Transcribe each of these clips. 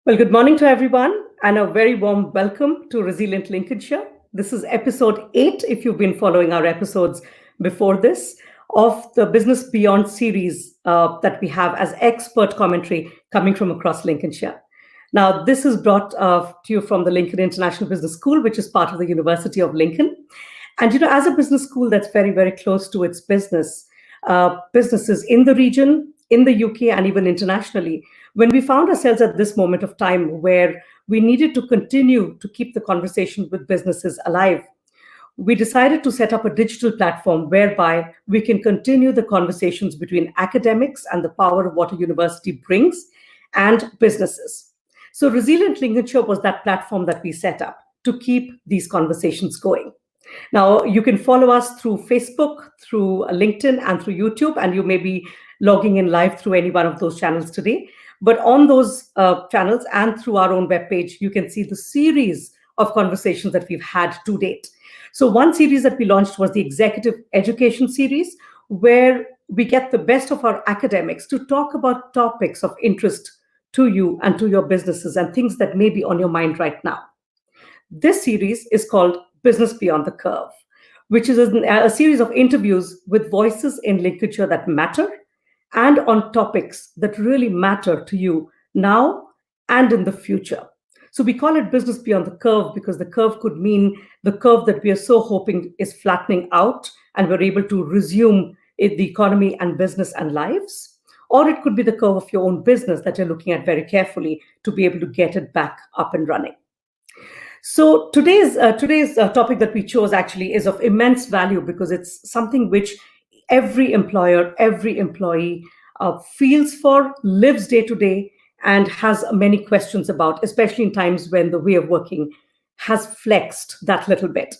Well, good morning to everyone, and a very warm welcome to Resilient Lincolnshire. This is episode 8, if you've been following our episodes before this, of the Business Beyond series that we have as expert commentary coming from across Lincolnshire. Now, this is brought to you from the Lincoln International Business School, which is part of the University of Lincoln. And, as a business school that's very, very close to its businesses in the region, in the UK, and even internationally, when we found ourselves at this moment of time where we needed to continue to keep the conversation with businesses alive, we decided to set up a digital platform whereby we can continue the conversations between academics and the power of what a university brings and businesses. So, Resilient Lincolnshire was that platform that we set up to keep these conversations going. Now, you can follow us through Facebook, through LinkedIn, and through YouTube, and you may be logging in live through any one of those channels today. But on those channels and through our own webpage, you can see the series of conversations that we've had to date. So, one series that we launched was the Executive Education series, where we get the best of our academics to talk about topics of interest to you and to your businesses and things that may be on your mind right now. This series is called Business Beyond the Curve, which is a series of interviews with voices in Lincolnshire that matter and on topics that really matter to you now and in the future. So we call it Business Beyond the Curve because the curve could mean the curve that we are so hoping is flattening out and we're able to resume the economy and business and lives. Or it could be the curve of your own business that you're looking at very carefully to be able to get it back up and running. So today's topic that we chose actually is of immense value because it's something which every employer, every employee feels for, lives day to day, and has many questions about, especially in times when the way of working has flexed that little bit.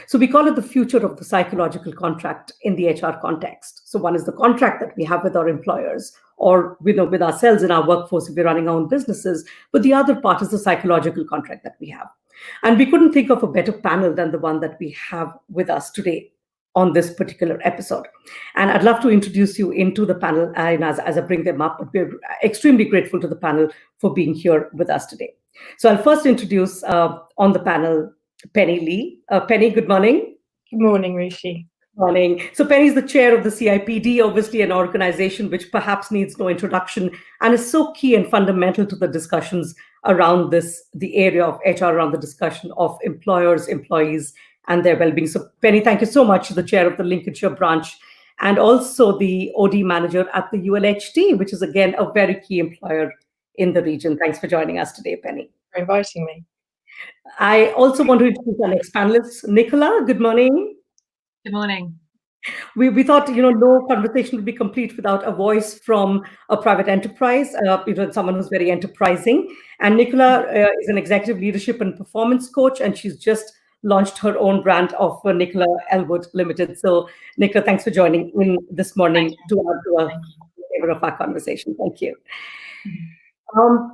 So we call it the future of the psychological contract in the HR context. So one is the contract that we have with our employers or with ourselves in our workforce if we're running our own businesses. But the other part is the psychological contract that we have. And we couldn't think of a better panel than the one that we have with us today on this particular episode. And I'd love to introduce you into the panel as I bring them up. But we're extremely grateful to the panel for being here with us today. So I'll first introduce on the panel Penny Lee. Penny, good morning. Good morning, Rishi. Morning. So Penny is the chair of the CIPD, obviously an organization which perhaps needs no introduction and is so key and fundamental to the discussions around the area of HR, around the discussion of employers, employees, and their well-being. So Penny, thank you so much, the chair of the Lincolnshire branch, and also the OD manager at the ULHT, which is again a very key employer in the region. Thanks for joining us today, Penny. For inviting me. I also want to introduce our next panelist, Nicola. Good morning. Good morning. We thought, no conversation would be complete without a voice from a private enterprise, someone who's very enterprising. And Nicola is an executive leadership and performance coach, and she's just launched her own brand of Nicola Elwood Limited. So, Nicola, thanks for joining in this morning to a favor of our conversation. Thank you.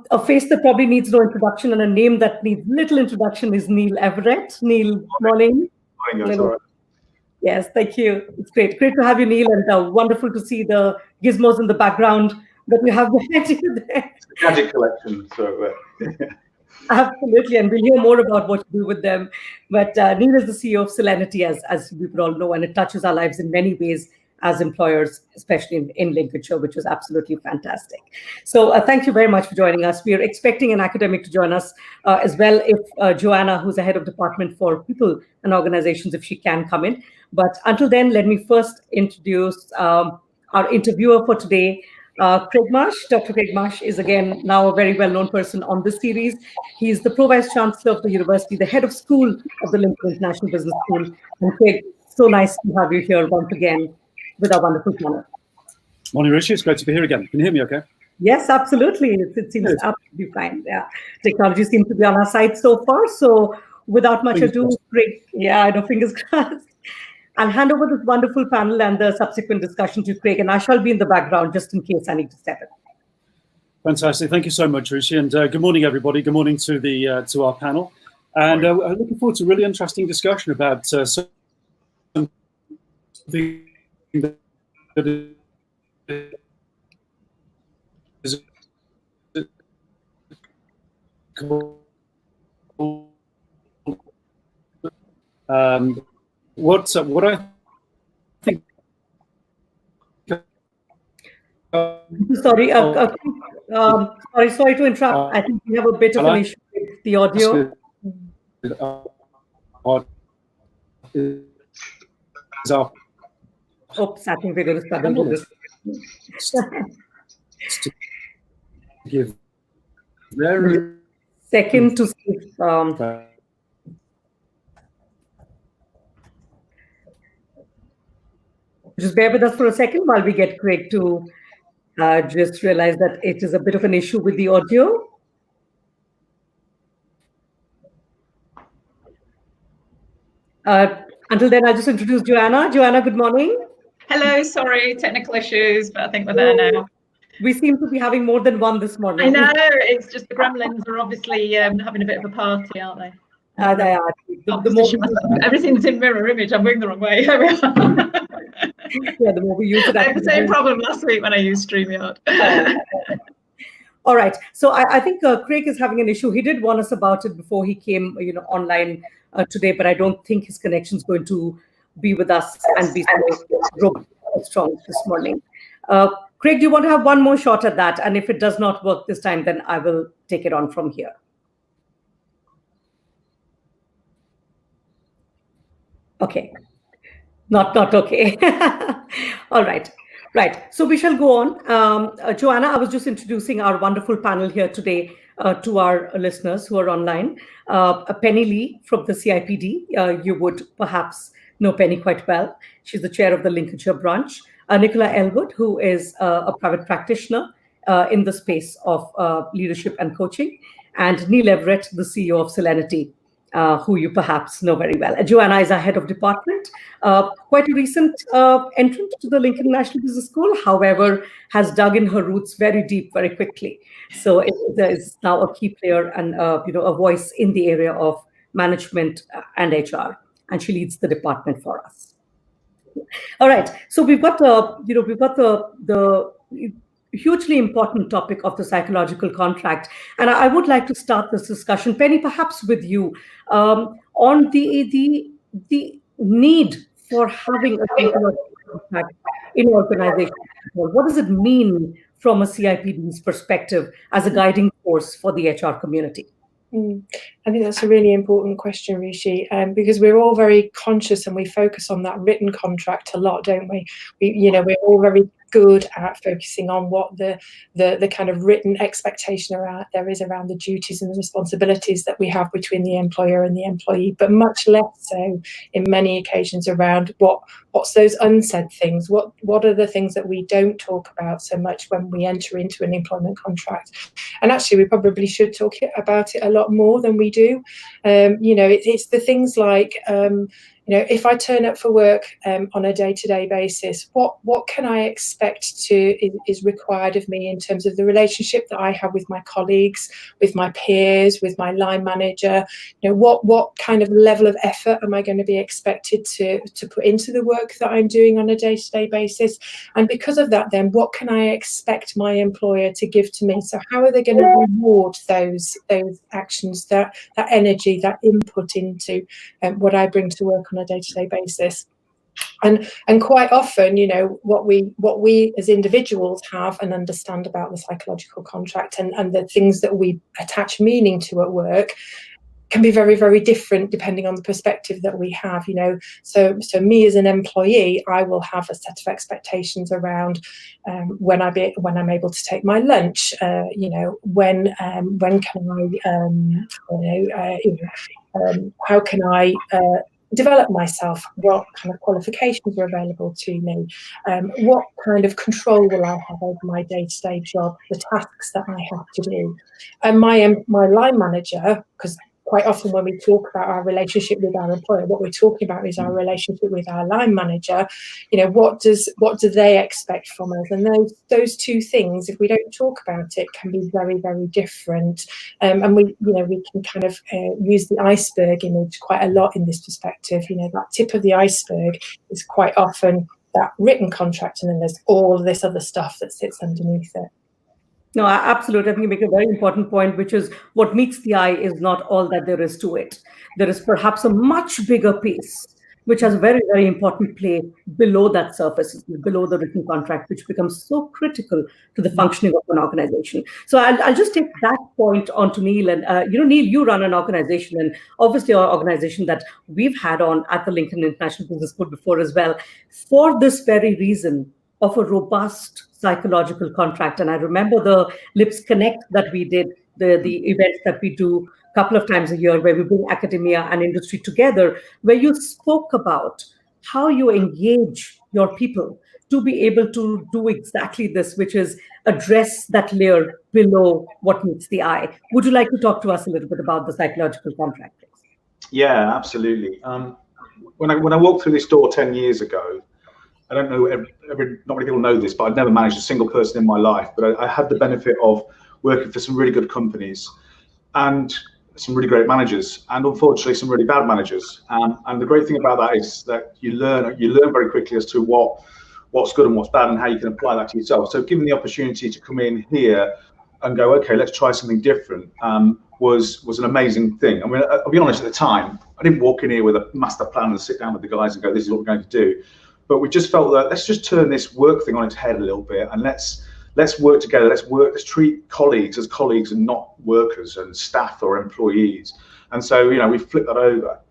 A face that probably needs no introduction and a name that needs little introduction is Neil Everett. Neil, morning. Morning, Yes, thank you. It's great. Great to have you, Neil, and wonderful to see the gizmos in the background that we have behind you there. Gadget collection. So, Absolutely, and we'll hear more about what you do with them. But Neil is the CEO of Solenity, as we would all know, and it touches our lives in many ways as employers, especially in Lincolnshire, which is absolutely fantastic. So thank you very much for joining us. We are expecting an academic to join us as well, if Joanna, who's the head of department for people and organizations, if she can come in. But until then, let me first introduce our interviewer for today, Craig Marsh. Dr. Craig Marsh is again now a very well-known person on this series. He is the Pro-Vice Chancellor of the university, the head of school of the Lincoln International Business School. And Craig, so nice to have you here once again with our wonderful panel. Morning, Rishi. It's great to be here again. Can you hear me okay? Yes, absolutely. It seems absolutely fine. Yeah. Technology seems to be on our side so far. So without much ado, Craig, I know, fingers crossed. I'll hand over this wonderful panel and the subsequent discussion to Craig, and I shall be in the background just in case I need to step in. Fantastic. Thank you so much, Rishi. And good morning, everybody. Good morning to to our panel. And I'm looking forward to a really interesting discussion about something that is What I think. Sorry, sorry to interrupt. I think we have a bit of an issue with the audio. Oops, I think we're going to struggle with this. Give very second to see. Just bear with us for a second while we get Craig to just realize that it is a bit of an issue with the audio. Until then, I'll just introduce Joanna. Joanna, good morning. Hello, sorry, technical issues, but I think we're there now. We seem to be having more than one this morning. I know, it's just the gremlins are obviously having a bit of a party, aren't they? They are. Everything's in mirror image, I'm going the wrong way. Yeah, the more we use it. I had the same problem last week when I used StreamYard. All right, so I think Craig is having an issue. He did warn us about it before he came, online today, but I don't think his connection is going to be with us and be so strong this morning. Craig, do you want to have one more shot at that? And if it does not work this time, then I will take it on from here. Okay, not okay. All right. Right, so we shall go on. Joanna, I was just introducing our wonderful panel here today to our listeners who are online. Penny Lee from the CIPD, you would perhaps know Penny quite well. She's the chair of the Lincolnshire branch. Nicola Elwood, who is a private practitioner in the space of leadership and coaching. And Neil Everett, the CEO of Solenity, who you perhaps know very well. Joanna is our head of department, quite a recent entrant to the Lincoln National Business School, however, has dug in her roots very deep, very quickly. So it is now a key player and a voice in the area of management and HR, and she leads the department for us. All right, so we've got the hugely important topic of the psychological contract. And I would like to start this discussion, Penny, perhaps with you, on the need for having a psychological contract in organizations. What does it mean from a CIPD's perspective as a guiding force for the HR community? I think that's a really important question, Rishi, because we're all very conscious and we focus on that written contract a lot, don't we? We're all very good at focusing on what the kind of written expectation there is around the duties and the responsibilities that we have between the employer and the employee, but much less so in many occasions around what's those unsaid things, what are the things that we don't talk about so much when we enter into an employment contract. And actually we probably should talk about it a lot more than we do. It's the things like if I turn up for work on a day-to-day basis, what can I expect is required of me in terms of the relationship that I have with my colleagues, with my peers, with my line manager? What kind of level of effort am I going to be expected to put into the work that I'm doing on a day-to-day basis? And because of that, then what can I expect my employer to give to me? So how are they going to reward those actions, that energy, that input into what I bring to work on a day-to-day basis? And quite often, what we as individuals have and understand about the psychological contract and the things that we attach meaning to at work can be very, very different depending on the perspective that we have. So me as an employee, I will have a set of expectations around when I'm able to take my lunch. When can I how can I develop myself? What kind of qualifications are available to me? What kind of control will I have over my day-to-day job, the tasks that I have to do? And my line manager, because quite often when we talk about our relationship with our employer, what we're talking about is our relationship with our line manager. What do they expect from us? And those two things, if we don't talk about it, can be very, very different. And we can kind of use the iceberg image quite a lot in this perspective. That tip of the iceberg is quite often that written contract, and then there's all this other stuff that sits underneath it. No, absolutely. I think you make a very important point, which is what meets the eye is not all that there is to it. There is perhaps a much bigger piece, which has a very, very important play below that surface, below the written contract, which becomes so critical to the functioning of an organization. So I'll just take that point on to Neil. And, Neil, you run an organization, and obviously our organization that we've had on at the Lincoln International Business School before as well, for this very reason of a robust psychological contract. And I remember the Lips Connect that we did, the events that we do a couple of times a year, where we bring academia and industry together, where you spoke about how you engage your people to be able to do exactly this, which is address that layer below what meets the eye. Would you like to talk to us a little bit about the psychological contract, please? Yeah, absolutely. When I walked through this door 10 years ago, I don't know, not many people know this, but I'd never managed a single person in my life. But I had the benefit of working for some really good companies and some really great managers, and unfortunately some really bad managers. And the great thing about that is that you learn very quickly as to what's good and what's bad, and how you can apply that to yourself. So given the opportunity to come in here and go, okay, let's try something different, was an amazing thing. I mean, I'll be honest, at the time, I didn't walk in here with a master plan and sit down with the guys and go, this is what we're going to do. But we just felt that let's just turn this work thing on its head a little bit, and let's work together. Let's treat colleagues as colleagues and not workers and staff or employees. And so, we flipped that over.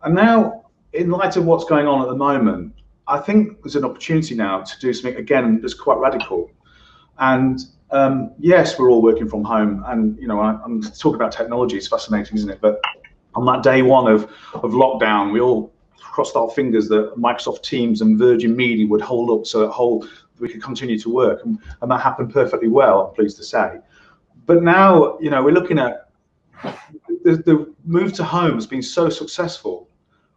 And now, in light of what's going on at the moment, I think there's an opportunity now to do something, again, that's quite radical. And yes, we're all working from home. And, I'm talking about technology. It's fascinating, isn't it? But on that day one of lockdown, we all crossed our fingers that Microsoft Teams and Virgin Media would hold up so that we could continue to work, and that happened perfectly well, I'm pleased to say. But now, we're looking at the move to home has been so successful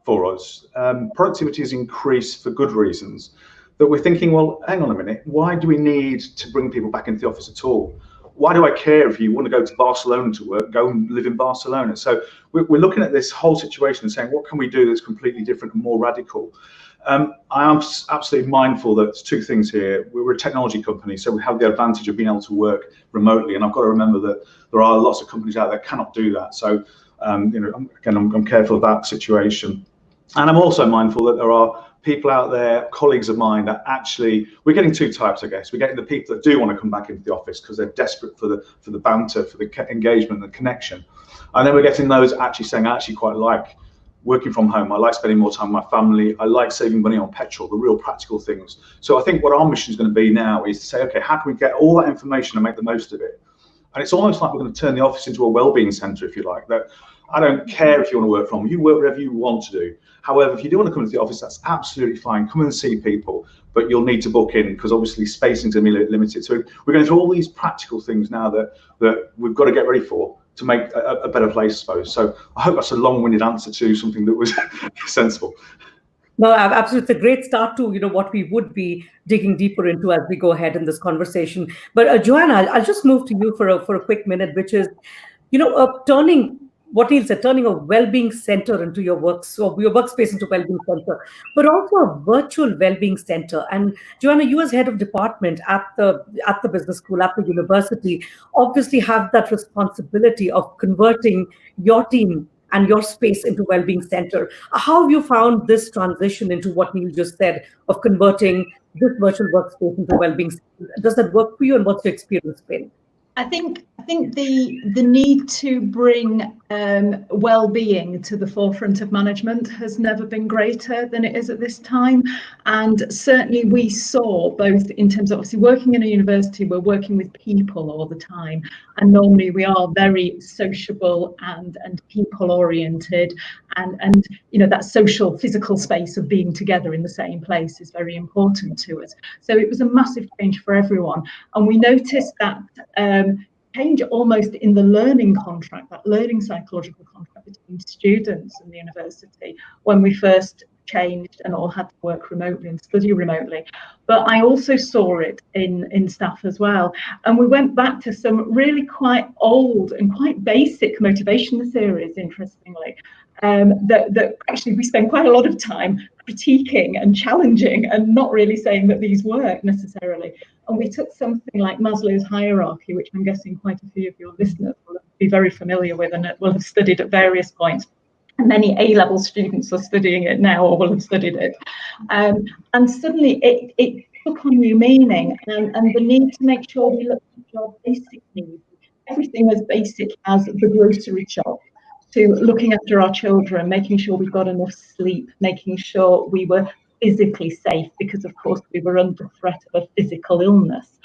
for us. Productivity has increased for good reasons, that we're thinking, well, hang on a minute, why do we need to bring people back into the office at all? Why do I care if you want to go to Barcelona to work? Go and live in Barcelona. So we're looking at this whole situation and saying, what can we do that's completely different and more radical? I am absolutely mindful that there's two things here. We're a technology company, so we have the advantage of being able to work remotely. And I've got to remember that there are lots of companies out there that cannot do that. So, again, I'm careful of that situation. And I'm also mindful that there are people out there, colleagues of mine, that actually, we're getting two types, I guess. We're getting the people that do want to come back into the office because they're desperate for the banter, for the engagement, the connection. And then we're getting those actually saying, I actually quite like working from home. I like spending more time with my family. I like saving money on petrol, the real practical things. So I think what our mission is going to be now is to say, okay, how can we get all that information and make the most of it? And it's almost like we're going to turn the office into a well-being centre, if you like. That I don't care if you want to work from home. You work wherever you want to do. However, if you do want to come to the office, that's absolutely fine. Come and see people, but you'll need to book in because obviously spacing is going to be limited. So we're going through all these practical things now that we've got to get ready for to make a better place, I suppose. So I hope that's a long-winded answer to something that was sensible. No, absolutely. It's a great start to what we would be digging deeper into as we go ahead in this conversation. But Joanna, I'll just move to you for a quick minute, which is, turning what Neil said, turning a well-being center into your workspace into a well-being center, but also a virtual well-being center. And Joanna, you as head of department at the business school, at the university, obviously have that responsibility of converting your team and your space into well-being center. How have you found this transition into what Neil just said of converting this virtual workspace into well-being center? Does that work for you, and what's your experience been? I think the need to bring well-being to the forefront of management has never been greater than it is at this time. And certainly we saw, both in terms of obviously working in a university, we're working with people all the time, and normally we are very sociable and people oriented, and that social physical space of being together in the same place is very important to us. So it was a massive change for everyone, and we noticed that change almost in the learning contract, that learning psychological contract between students and the university, when we first changed and all had to work remotely and study remotely. But I also saw it in staff as well. And we went back to some really quite old and quite basic motivation theories, interestingly, that actually we spend quite a lot of time critiquing and challenging and not really saying that these work necessarily. And we took something like Maslow's hierarchy, which I'm guessing quite a few of your listeners will be very familiar with and will have studied at various points. And many A-level students are studying it now or will have studied it. And suddenly it took on new meaning, and the need to make sure we looked at our basic needs. Everything as basic as the grocery shop, to looking after our children, making sure we got enough sleep, making sure we were physically safe, because of course we were under threat of a physical illness,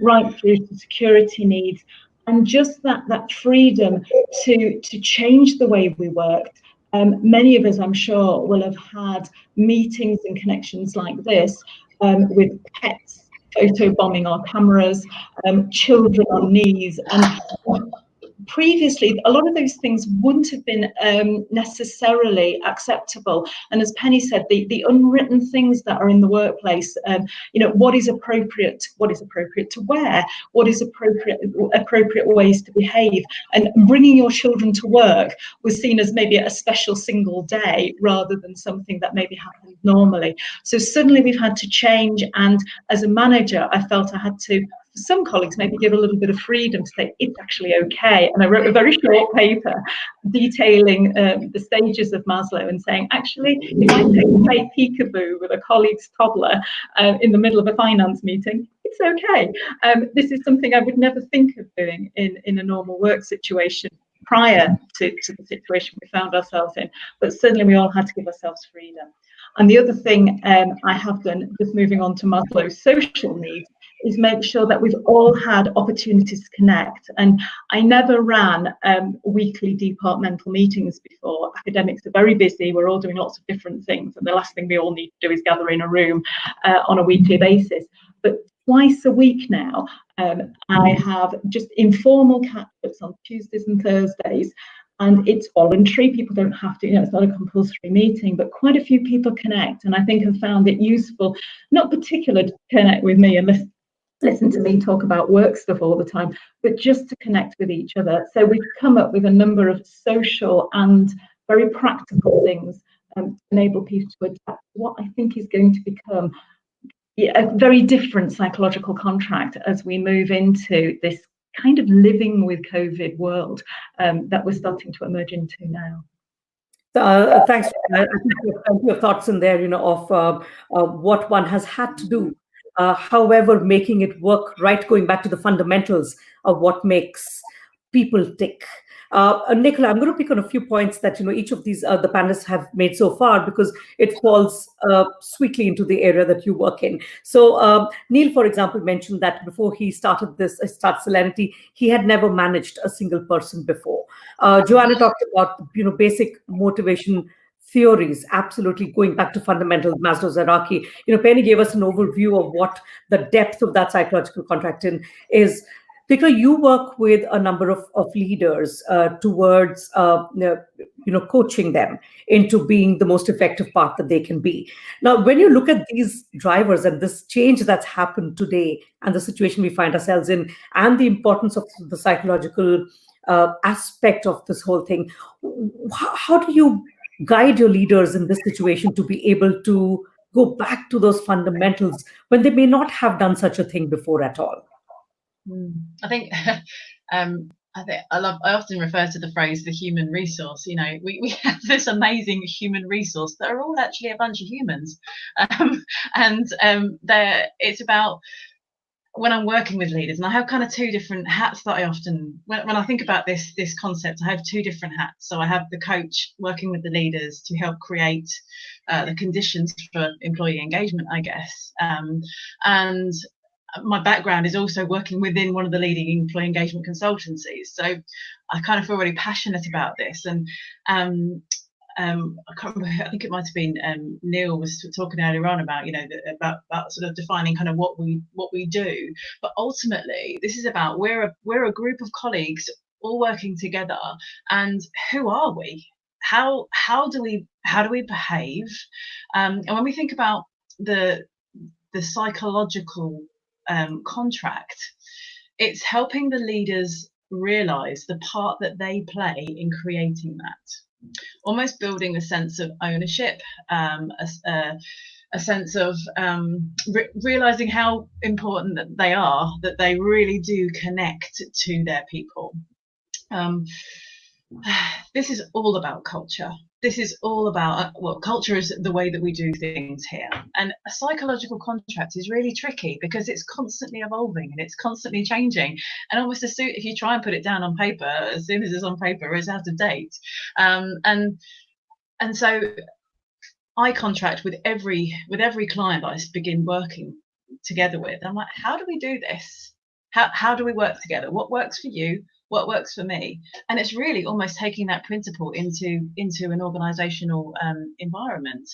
right through to security needs, and just that freedom to change the way we worked. Many of us, I'm sure, will have had meetings and connections like this with pets photobombing our cameras, children on knees, and previously a lot of those things wouldn't have been necessarily acceptable. And as Penny said, the unwritten things that are in the workplace, what is appropriate to wear, what is appropriate ways to behave, and bringing your children to work was seen as maybe a special single day rather than something that maybe happened normally. So suddenly we've had to change, and as a manager I felt I had to, some colleagues maybe give a little bit of freedom to say it's actually okay. And I wrote a very short paper detailing the stages of Maslow and saying, actually, if I play peekaboo with a colleague's toddler in the middle of a finance meeting, it's okay. This is something I would never think of doing in a normal work situation prior to the situation we found ourselves in. But certainly we all had to give ourselves freedom. And the other thing I have done, just moving on to Maslow's social needs, is make sure that we've all had opportunities to connect. And I never ran weekly departmental meetings before. Academics are very busy, we're all doing lots of different things, and the last thing we all need to do is gather in a room on a weekly basis. But twice a week now, I have just informal catch-ups on Tuesdays and Thursdays, and it's voluntary. People don't have to, it's not a compulsory meeting, but quite a few people connect. And I think I've found it useful, not particularly to connect with me and listen to me talk about work stuff all the time, but just to connect with each other. So we've come up with a number of social and very practical things to enable people to adapt to what I think is going to become a very different psychological contract as we move into this kind of living with COVID world that we're starting to emerge into now. Thanks. I think you have plenty of thoughts in there, of what one has had to do. However, making it work right, going back to the fundamentals of what makes people tick. Nicola, I'm going to pick on a few points that each of these the panelists have made so far, because it falls sweetly into the area that you work in. So Neil, for example, mentioned that before he started Celerity, he had never managed a single person before. Joanna talked about basic motivation theories, absolutely going back to fundamentals, Maslow's hierarchy. Penny gave us an overview of what the depth of that psychological contract is. Nicola, you work with a number of leaders towards coaching them into being the most effective part that they can be. Now, when you look at these drivers and this change that's happened today and the situation we find ourselves in and the importance of the psychological aspect of this whole thing, how do you guide your leaders in this situation to be able to go back to those fundamentals when they may not have done such a thing before at all? I think I often refer to the phrase the human resource. We have this amazing human resource that are all actually a bunch of humans, it's about, when I'm working with leaders, and I have kind of two different hats that I often, when I think about this concept, I have two different hats. So I have the coach working with the leaders to help create the conditions for employee engagement, I guess, and my background is also working within one of the leading employee engagement consultancies. So I kind of feel really passionate about this. And I can't remember, I think it might have been Neil was talking earlier on about, about sort of defining kind of what we do. But ultimately, this is about, we're a group of colleagues all working together. And who are we? How do we behave? And when we think about the psychological contract, it's helping the leaders realize the part that they play in creating that, almost building a sense of ownership, a sense of realizing how important that they are, that they really do connect to their people. This is all about culture. This is all about, well, culture is the way that we do things here. And a psychological contract is really tricky because it's constantly evolving and it's constantly changing. And almost as soon, if you try and put it down on paper, as soon as it's on paper, it's out of date. And so I contract with every client I begin working together with. I'm like, how do we do this? How do we work together? What works for you? What works for me? And it's really almost taking that principle into an organizational environment.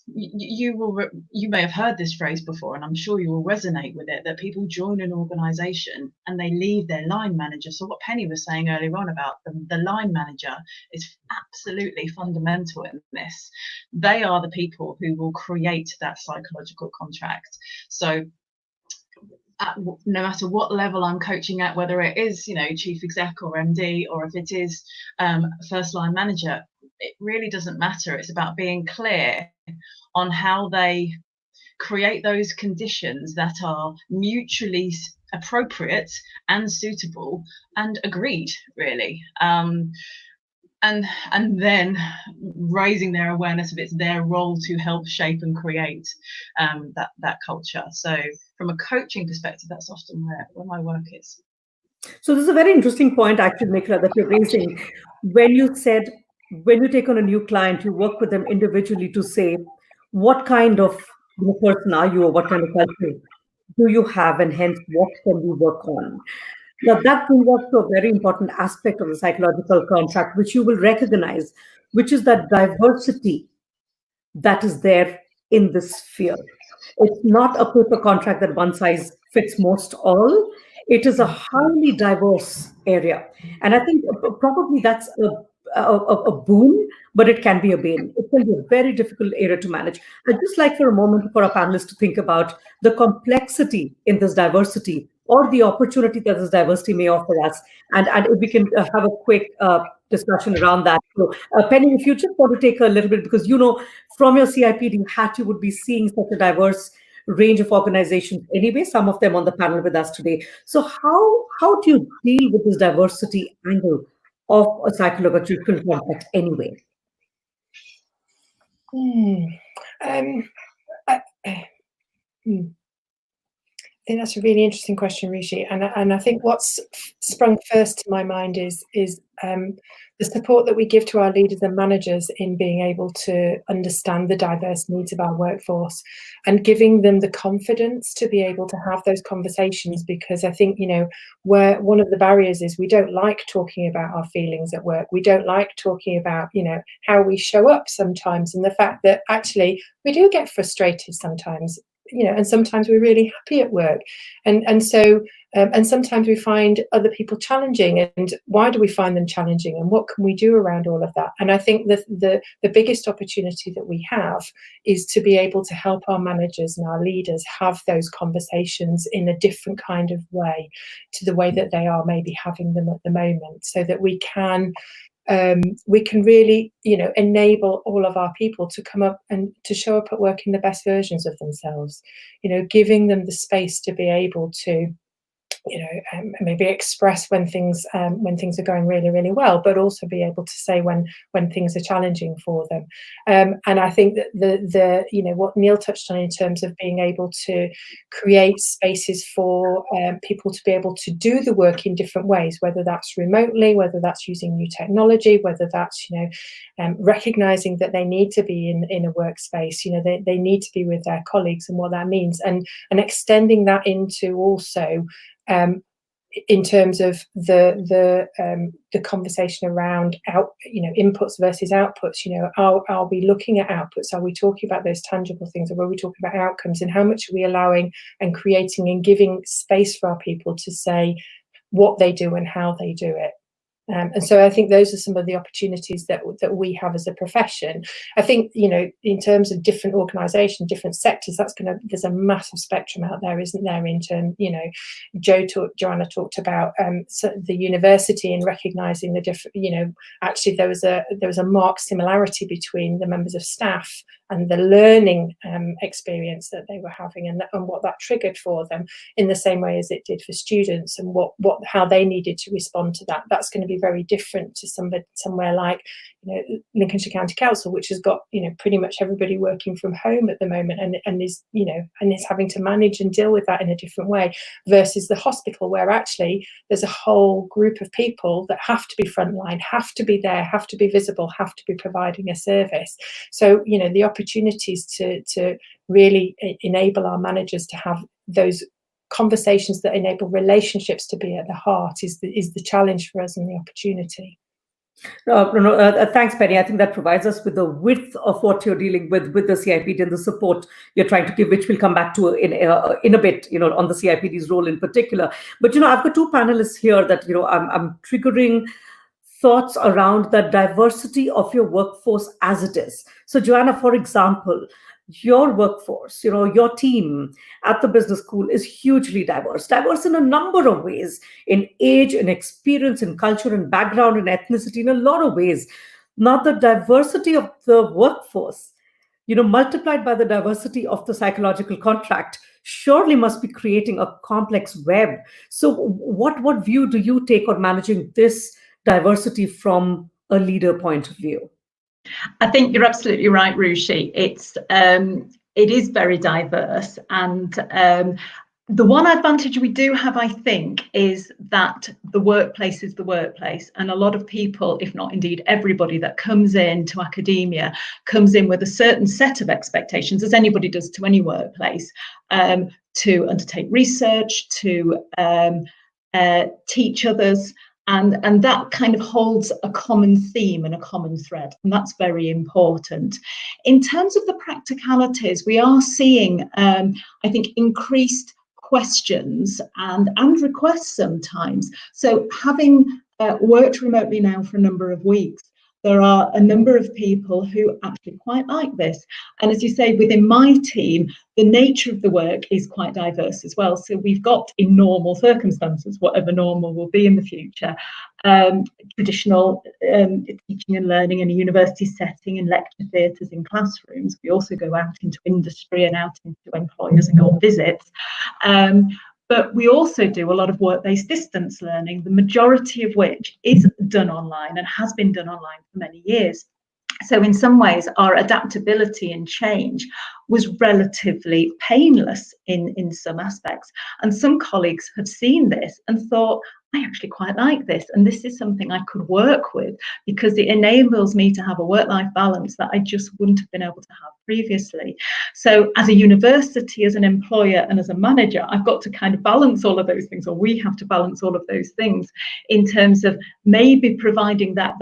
You may have heard this phrase before, and I'm sure you will resonate with it, that people join an organization and they leave their line manager. So what Penny was saying earlier on about the line manager is absolutely fundamental in this. They are the people who will create that psychological contract. So no matter what level I'm coaching at, whether it is, chief exec or MD, or if it is first line manager, it really doesn't matter. It's about being clear on how they create those conditions that are mutually appropriate and suitable and agreed, really. And then raising their awareness of it's their role to help shape and create that culture. So from a coaching perspective, that's often where my work is. So this is a very interesting point, actually, Nicola, that you're raising. When you said, when you take on a new client, you work with them individually to say, what kind of person are you, or what kind of culture do you have, and hence what can we work on? Now, that brings us to a very important aspect of the psychological contract, which you will recognize, which is that diversity that is there in this sphere. It's not a paper contract that one size fits most all. It is a highly diverse area. And I think probably that's a boon, but it can be a bane. It can be a very difficult area to manage. I'd just like for a moment for our panelists to think about the complexity in this diversity, or the opportunity that this diversity may offer us. And if we can have a quick discussion around that. So, Penny, if you just want to take a little bit, because from your CIPD hat, you would be seeing such a diverse range of organizations anyway, some of them on the panel with us today. So how do you deal with this diversity angle of a psychological contract anyway? I think that's a really interesting question, Rishi, and I think what's sprung first to my mind is the support that we give to our leaders and managers in being able to understand the diverse needs of our workforce, and giving them the confidence to be able to have those conversations. Because I think where one of the barriers is, we don't like talking about our feelings at work. We don't like talking about how we show up sometimes, and the fact that actually we do get frustrated sometimes. And sometimes we're really happy at work, and so sometimes we find other people challenging. And why do we find them challenging, and what can we do around all of that? And I think the biggest opportunity that we have is to be able to help our managers and our leaders have those conversations in a different kind of way to the way that they are maybe having them at the moment, so that we can really, enable all of our people to come up and to show up at work in the best versions of themselves, giving them the space to be able to, maybe express when things are going really, really well, but also be able to say when things are challenging for them. And I think that the what Neil touched on in terms of being able to create spaces for people to be able to do the work in different ways, whether that's remotely, whether that's using new technology, whether that's recognizing that they need to be in a workspace, they need to be with their colleagues, and what that means, and extending that into also in terms of the conversation around inputs versus outputs. Are we looking at outputs? Are we talking about those tangible things, or are we talking about outcomes? And how much are we allowing and creating and giving space for our people to say what they do and how they do it? And so I think those are some of the opportunities that we have as a profession. I think, you know, in terms of different organisations, different sectors, there's a massive spectrum out there, isn't there? In terms, you know, Joanna talked about the university and recognising the different, you know, actually there was a marked similarity between the members of staff and the learning experience that they were having, and what that triggered for them, in the same way as it did for students, and how they needed to respond to that. That's going to be very different to somewhere like, you know, Lincolnshire County Council, which has got, you know, pretty much everybody working from home at the moment, and is, you know, and is having to manage and deal with that in a different way, versus the hospital, where actually there's a whole group of people that have to be frontline, have to be there, have to be visible, have to be providing a service. So, you know, the opportunities to really enable our managers to have those conversations that enable relationships to be at the heart is the challenge for us, and the opportunity. Thanks, Penny. I think that provides us with the width of what you're dealing with the CIPD and the support you're trying to give, which we'll come back to in a bit, you know, on the CIPD's role in particular. But, you know, I've got two panelists here that, you know, I'm triggering thoughts around the diversity of your workforce as it is. So, Joanna, for example, your workforce, you know, your team at the business school is hugely diverse in a number of ways, in age, in experience, in culture, in background, in ethnicity, in a lot of ways. Now, the diversity of the workforce, you know, multiplied by the diversity of the psychological contract, surely must be creating a complex web. So what view do you take on managing this diversity from a leader point of view? I think you're absolutely right, Rushi. It is very diverse, and the one advantage we do have, I think, is that the workplace is the workplace, and a lot of people, if not indeed everybody that comes into academia, comes in with a certain set of expectations, as anybody does to any workplace, to undertake research, to teach others. And that kind of holds a common theme and a common thread, and that's very important. In terms of the practicalities, we are seeing, I think, increased questions and requests sometimes. So having worked remotely now for a number of weeks, there are a number of people who actually quite like this. And as you say, within my team, the nature of the work is quite diverse as well. So we've got, in normal circumstances, whatever normal will be in the future, traditional teaching and learning in a university setting, in lecture theatres, in classrooms. We also go out into industry and out into employers and go on visits. But we also do a lot of work-based distance learning, the majority of which is done online and has been done online for many years. So in some ways, our adaptability and change was relatively painless in some aspects. And some colleagues have seen this and thought, I actually quite like this, and this is something I could work with, because it enables me to have a work-life balance that I just wouldn't have been able to have previously. So as a university, as an employer, and as a manager, I've got to kind of balance all of those things, or we have to balance all of those things, in terms of maybe providing that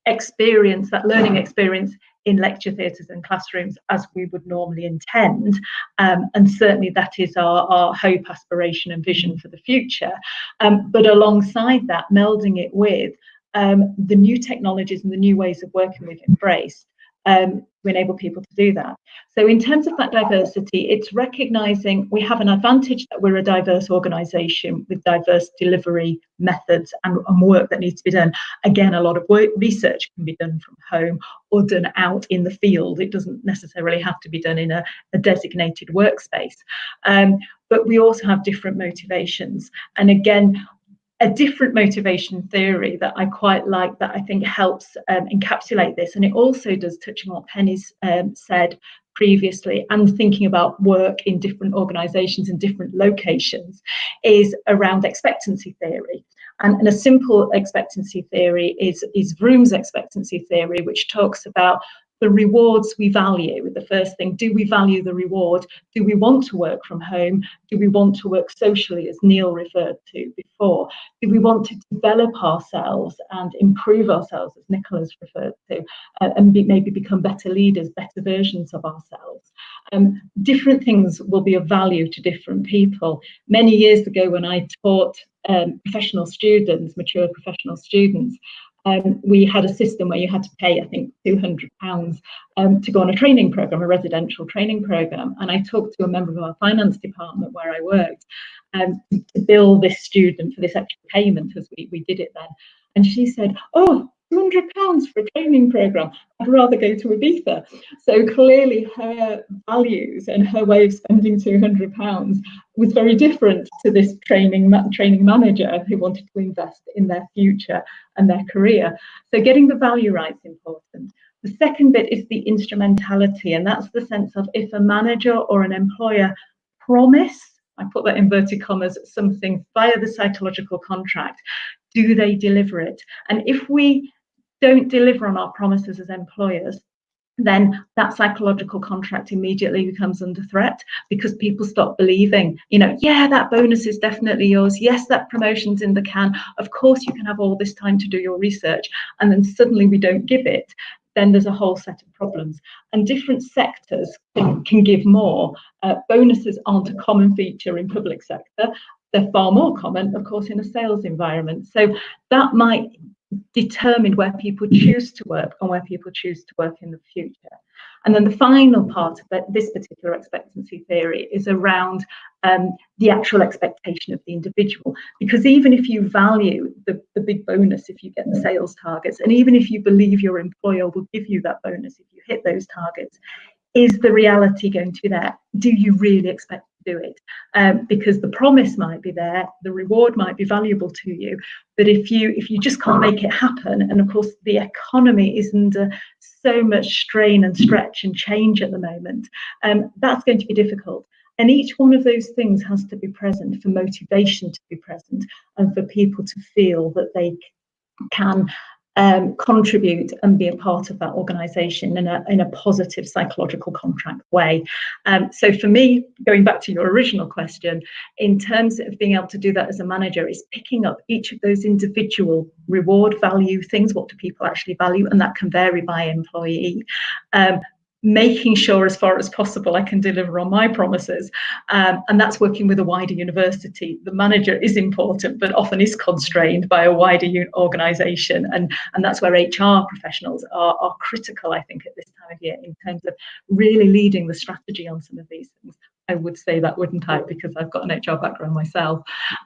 experience, that learning experience, in lecture theatres and classrooms as we would normally intend. And certainly that is our hope, aspiration and vision for the future. But alongside that, melding it with the new technologies and the new ways of working we've embraced, to enable people to do that. So in terms of that diversity, it's recognising we have an advantage that we're a diverse organisation with diverse delivery methods and work that needs to be done. Again, a lot of research can be done from home or done out in the field. It doesn't necessarily have to be done in a designated workspace. But we also have different motivations. And again, a different motivation theory that I quite like, that I think helps encapsulate this, and it also does touch on what Penny's said previously, and thinking about work in different organisations and different locations, is around expectancy theory. And a simple expectancy theory is Vroom's expectancy theory, which talks about the rewards we value. The first thing, do we value the reward? Do we want to work from home? Do we want to work socially, as Neil referred to before? Do we want to develop ourselves and improve ourselves, as Nicola's referred to, and maybe become better leaders, better versions of ourselves? Different things will be of value to different people. Many years ago, when I taught professional students, mature professional students, we had a system where you had to pay, I think, £200 to go on a training program, a residential training program. And I talked to a member of our finance department where I worked to bill this student for this extra payment, as we did it then. And she said, "Oh, £200 for a training program. I'd rather go to Ibiza." So clearly her values and her way of spending £200 was very different to this training manager who wanted to invest in their future and their career. So getting the value right is important. The second bit is the instrumentality, and that's the sense of if a manager or an employer promise, I put that in inverted commas, something via the psychological contract, do they deliver it? And if we don't deliver on our promises as employers, then that psychological contract immediately becomes under threat, because people stop believing, yeah, that bonus is definitely yours. Yes, that promotion's in the can. Of course, you can have all this time to do your research. And then suddenly we don't give it. Then there's a whole set of problems. And different sectors can give more. Bonuses aren't a common feature in public sector. They're far more common, of course, in a sales environment. So that might determine where people choose to work and where people choose to work in the future. And then the final part of this particular expectancy theory is around the actual expectation of the individual. Because even if you value the big bonus, if you get the sales targets, and even if you believe your employer will give you that bonus if you hit those targets, is the reality going to be there? Do you really expect to do it? Because the promise might be there, the reward might be valuable to you, but if you just can't make it happen, and of course the economy is under so much strain and stretch and change at the moment, that's going to be difficult. And each one of those things has to be present for motivation to be present, and for people to feel that they can contribute and be a part of that organisation in a positive psychological contract way. So for me, going back to your original question, in terms of being able to do that as a manager, is picking up each of those individual reward value things. What do people actually value? And that can vary by employee. Making sure as far as possible I can deliver on my promises, and that's working with a wider university. The manager is important, but often is constrained by a wider organisation, and that's where HR professionals are critical, I think, at this time of year, in terms of really leading the strategy on some of these things. I would say that, wouldn't I, because I've got an HR background myself.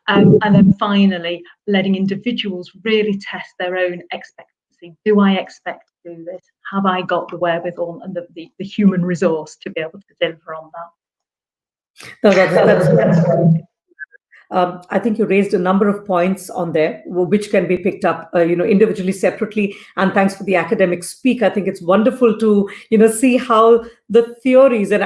And then finally, letting individuals really test their own expectancy. Do I expect to do this? Have I got the wherewithal and the human resource to be able to deliver on that? No, that's I think you raised a number of points on there, which can be picked up, individually, separately. And thanks for the academic speak. I think it's wonderful to, see how the theories and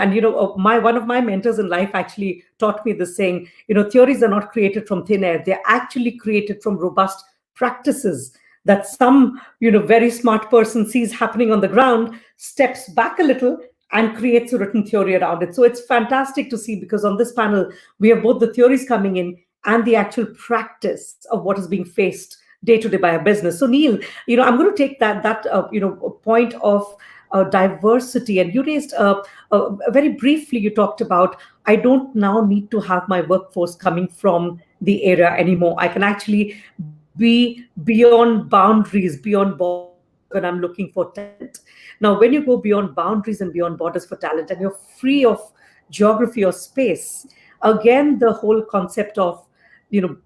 one of my mentors in life actually taught me this, saying, theories are not created from thin air. They're actually created from robust practices that some, very smart person sees happening on the ground, steps back a little, and creates a written theory around it. So it's fantastic to see, because on this panel, we have both the theories coming in and the actual practice of what is being faced day to day by a business. So Neil, I'm going to take that point of diversity, and you raised very briefly, you talked about, I don't now need to have my workforce coming from the area anymore. I can actually be beyond boundaries, beyond borders, when I'm looking for talent. Now, when you go beyond boundaries and beyond borders for talent, and you're free of geography or space, again, the whole concept of,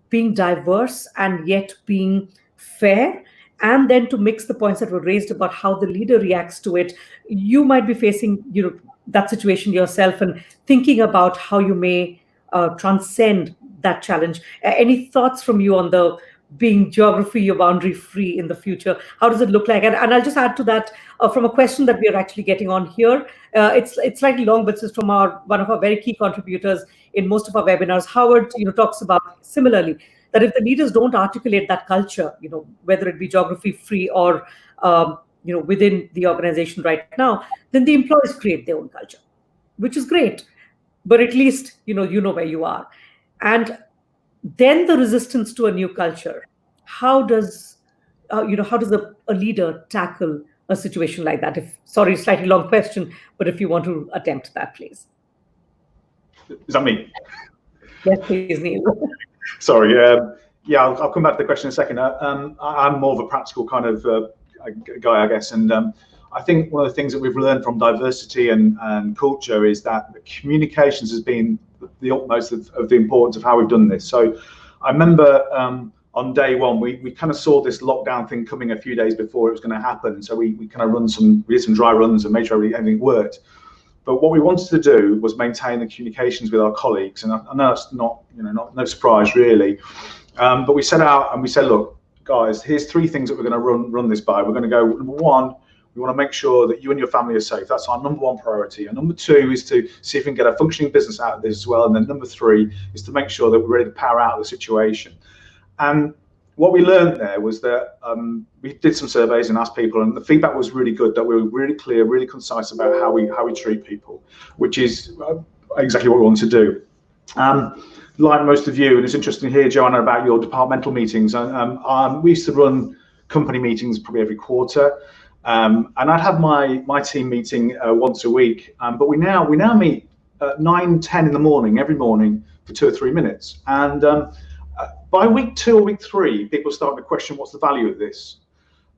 being diverse and yet being fair, and then to mix the points that were raised about how the leader reacts to it. You might be facing, that situation yourself, and thinking about how you may transcend that challenge. Any thoughts from you on the being geography or boundary free in the future? How does it look like? And I'll just add to that from a question that we are actually getting on here. It's slightly long, but it's from one of our very key contributors in most of our webinars. Howard, talks about similarly that if the leaders don't articulate that culture, whether it be geography free or within the organization right now, then the employees create their own culture, which is great. But at least you know where you are. And then the resistance to a new culture. How does a leader tackle a situation like that? Sorry, slightly long question, but if you want to attempt that, please. Is that me? Yes, please, Neil. Sorry. Yeah, I'll come back to the question in a second. I'm more of a practical kind of guy, I guess, and I think one of the things that we've learned from diversity and culture is that communications has been the utmost of the importance of how we've done this. So I remember on day one, we kind of saw this lockdown thing coming a few days before it was going to happen. So we kind of did some dry runs and made sure everything worked. But what we wanted to do was maintain the communications with our colleagues, and I know it's not no surprise really. But we set out and we said, look, guys, here's 3 things that we're going to run this by. We're going to go, number 1, we want to make sure that you and your family are safe. That's our number 1 priority. And number 2 is to see if we can get a functioning business out of this as well. And then number 3 is to make sure that we're ready to power out of the situation. And what we learned there was that we did some surveys and asked people, and the feedback was really good, that we were really clear, really concise about how we treat people, which is exactly what we want to do. Like most of you, and it's interesting to hear, Joanna, about your departmental meetings. We used to run company meetings probably every quarter, and I'd have my team meeting once a week. But we now meet at 9-10 in the morning every morning for 2 or 3 minutes. And by week 2 or week 3, people started to question what's the value of this.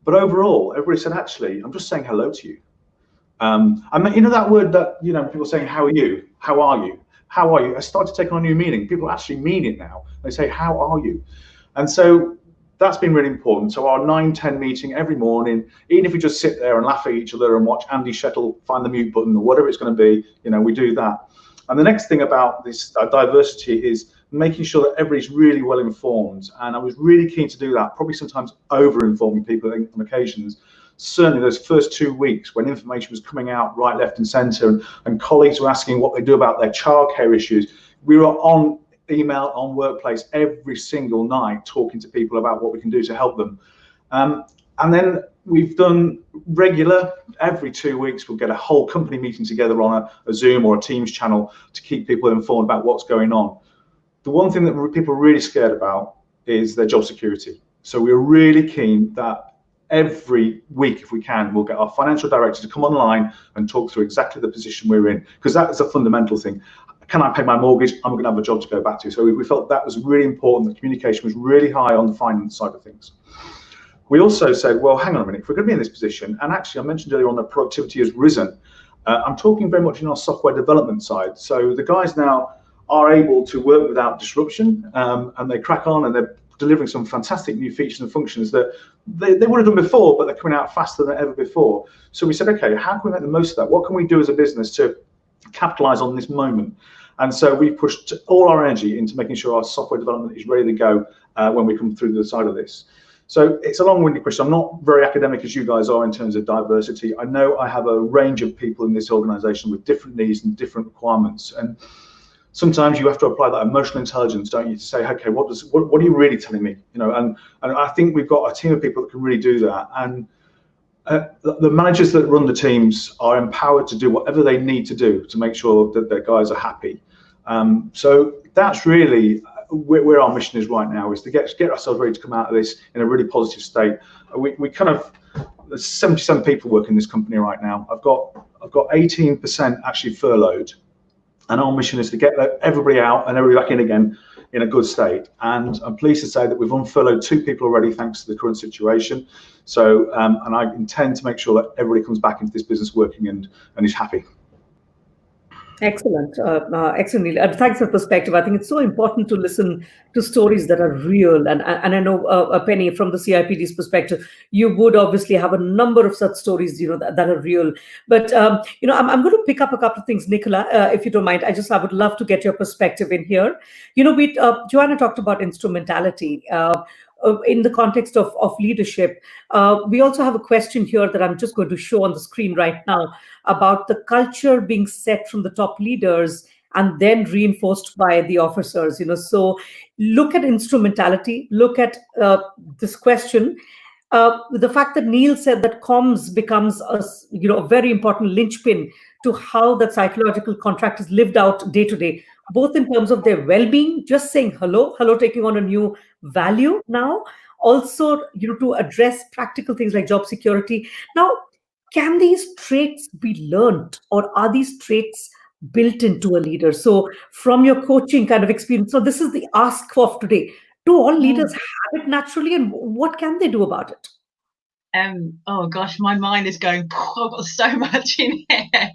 But overall, everybody said, actually, I'm just saying hello to you. I mean, that word that people saying, how are you? How are you? How are you? I started to take on a new meaning. People actually mean it now. They say, how are you? And so that's been really important. So our 9-10 meeting every morning, even if we just sit there and laugh at each other and watch Andy Shettle find the mute button or whatever it's going to be, we do that. And the next thing about this diversity is making sure that everybody's really well informed. And I was really keen to do that, probably sometimes over-informing people on occasions. Certainly those first 2 weeks when information was coming out right, left and centre, and colleagues were asking what they do about their childcare issues, we were on email, on Workplace every single night talking to people about what we can do to help them. And then we've done regular, every 2 weeks we'll get a whole company meeting together on a Zoom or a Teams channel to keep people informed about what's going on. The one thing that people are really scared about is their job security. So we're really keen that every week, if we can, we'll get our financial director to come online and talk through exactly the position we're in, because that is a fundamental thing. Can I pay my mortgage? I'm going to have a job to go back to. So we felt that was really important. The communication was really high on the finance side of things. We also said, well, hang on a minute, if we're going to be in this position, and actually I mentioned earlier on that productivity has risen, I'm talking very much in our software development side. So the guys now are able to work without disruption, and they crack on and they're delivering some fantastic new features and functions that they would have done before, but they're coming out faster than ever before. So we said, okay, how can we make the most of that? What can we do as a business to capitalize on this moment? And so we pushed all our energy into making sure our software development is ready to go when we come through the side of this. So it's a long-winded question. I'm not very academic as you guys are in terms of diversity. I know I have a range of people in this organization with different needs and different requirements. And sometimes you have to apply that emotional intelligence, don't you, to say, okay, what are you really telling me? And I think we've got a team of people that can really do that. And the managers that run the teams are empowered to do whatever they need to do to make sure that their guys are happy. So that's really where our mission is right now, is to get ourselves ready to come out of this in a really positive state. We kind of, there's 77 people working in this company right now. I've got 18% actually furloughed. And our mission is to get everybody out and everybody back in again in a good state. And I'm pleased to say that we've unfurloughed 2 people already, thanks to the current situation. So, and I intend to make sure that everybody comes back into this business working and is happy. Excellent. Excellent, Neil. Thanks for perspective. I think it's so important to listen to stories that are real. And I know, Penny, from the CIPD's perspective, you would obviously have a number of such stories, that are real. But, I'm going to pick up a couple of things, Nicola, if you don't mind. I would love to get your perspective in here. Joanna talked about instrumentality. In the context of leadership, we also have a question here that I'm just going to show on the screen right now about the culture being set from the top leaders and then reinforced by the officers. So look at instrumentality, look at this question. The fact that Neil said that comms becomes a very important linchpin to how that psychological contract is lived out day to day, both in terms of their well-being, just saying hello taking on a new value now, also to address practical things like job security. Now, can these traits be learned, or are these traits built into a leader? So from your coaching kind of experience, so this is the ask of today. Do all leaders have it naturally, and what can they do about it? Oh gosh, my mind is going, I've got so much in here.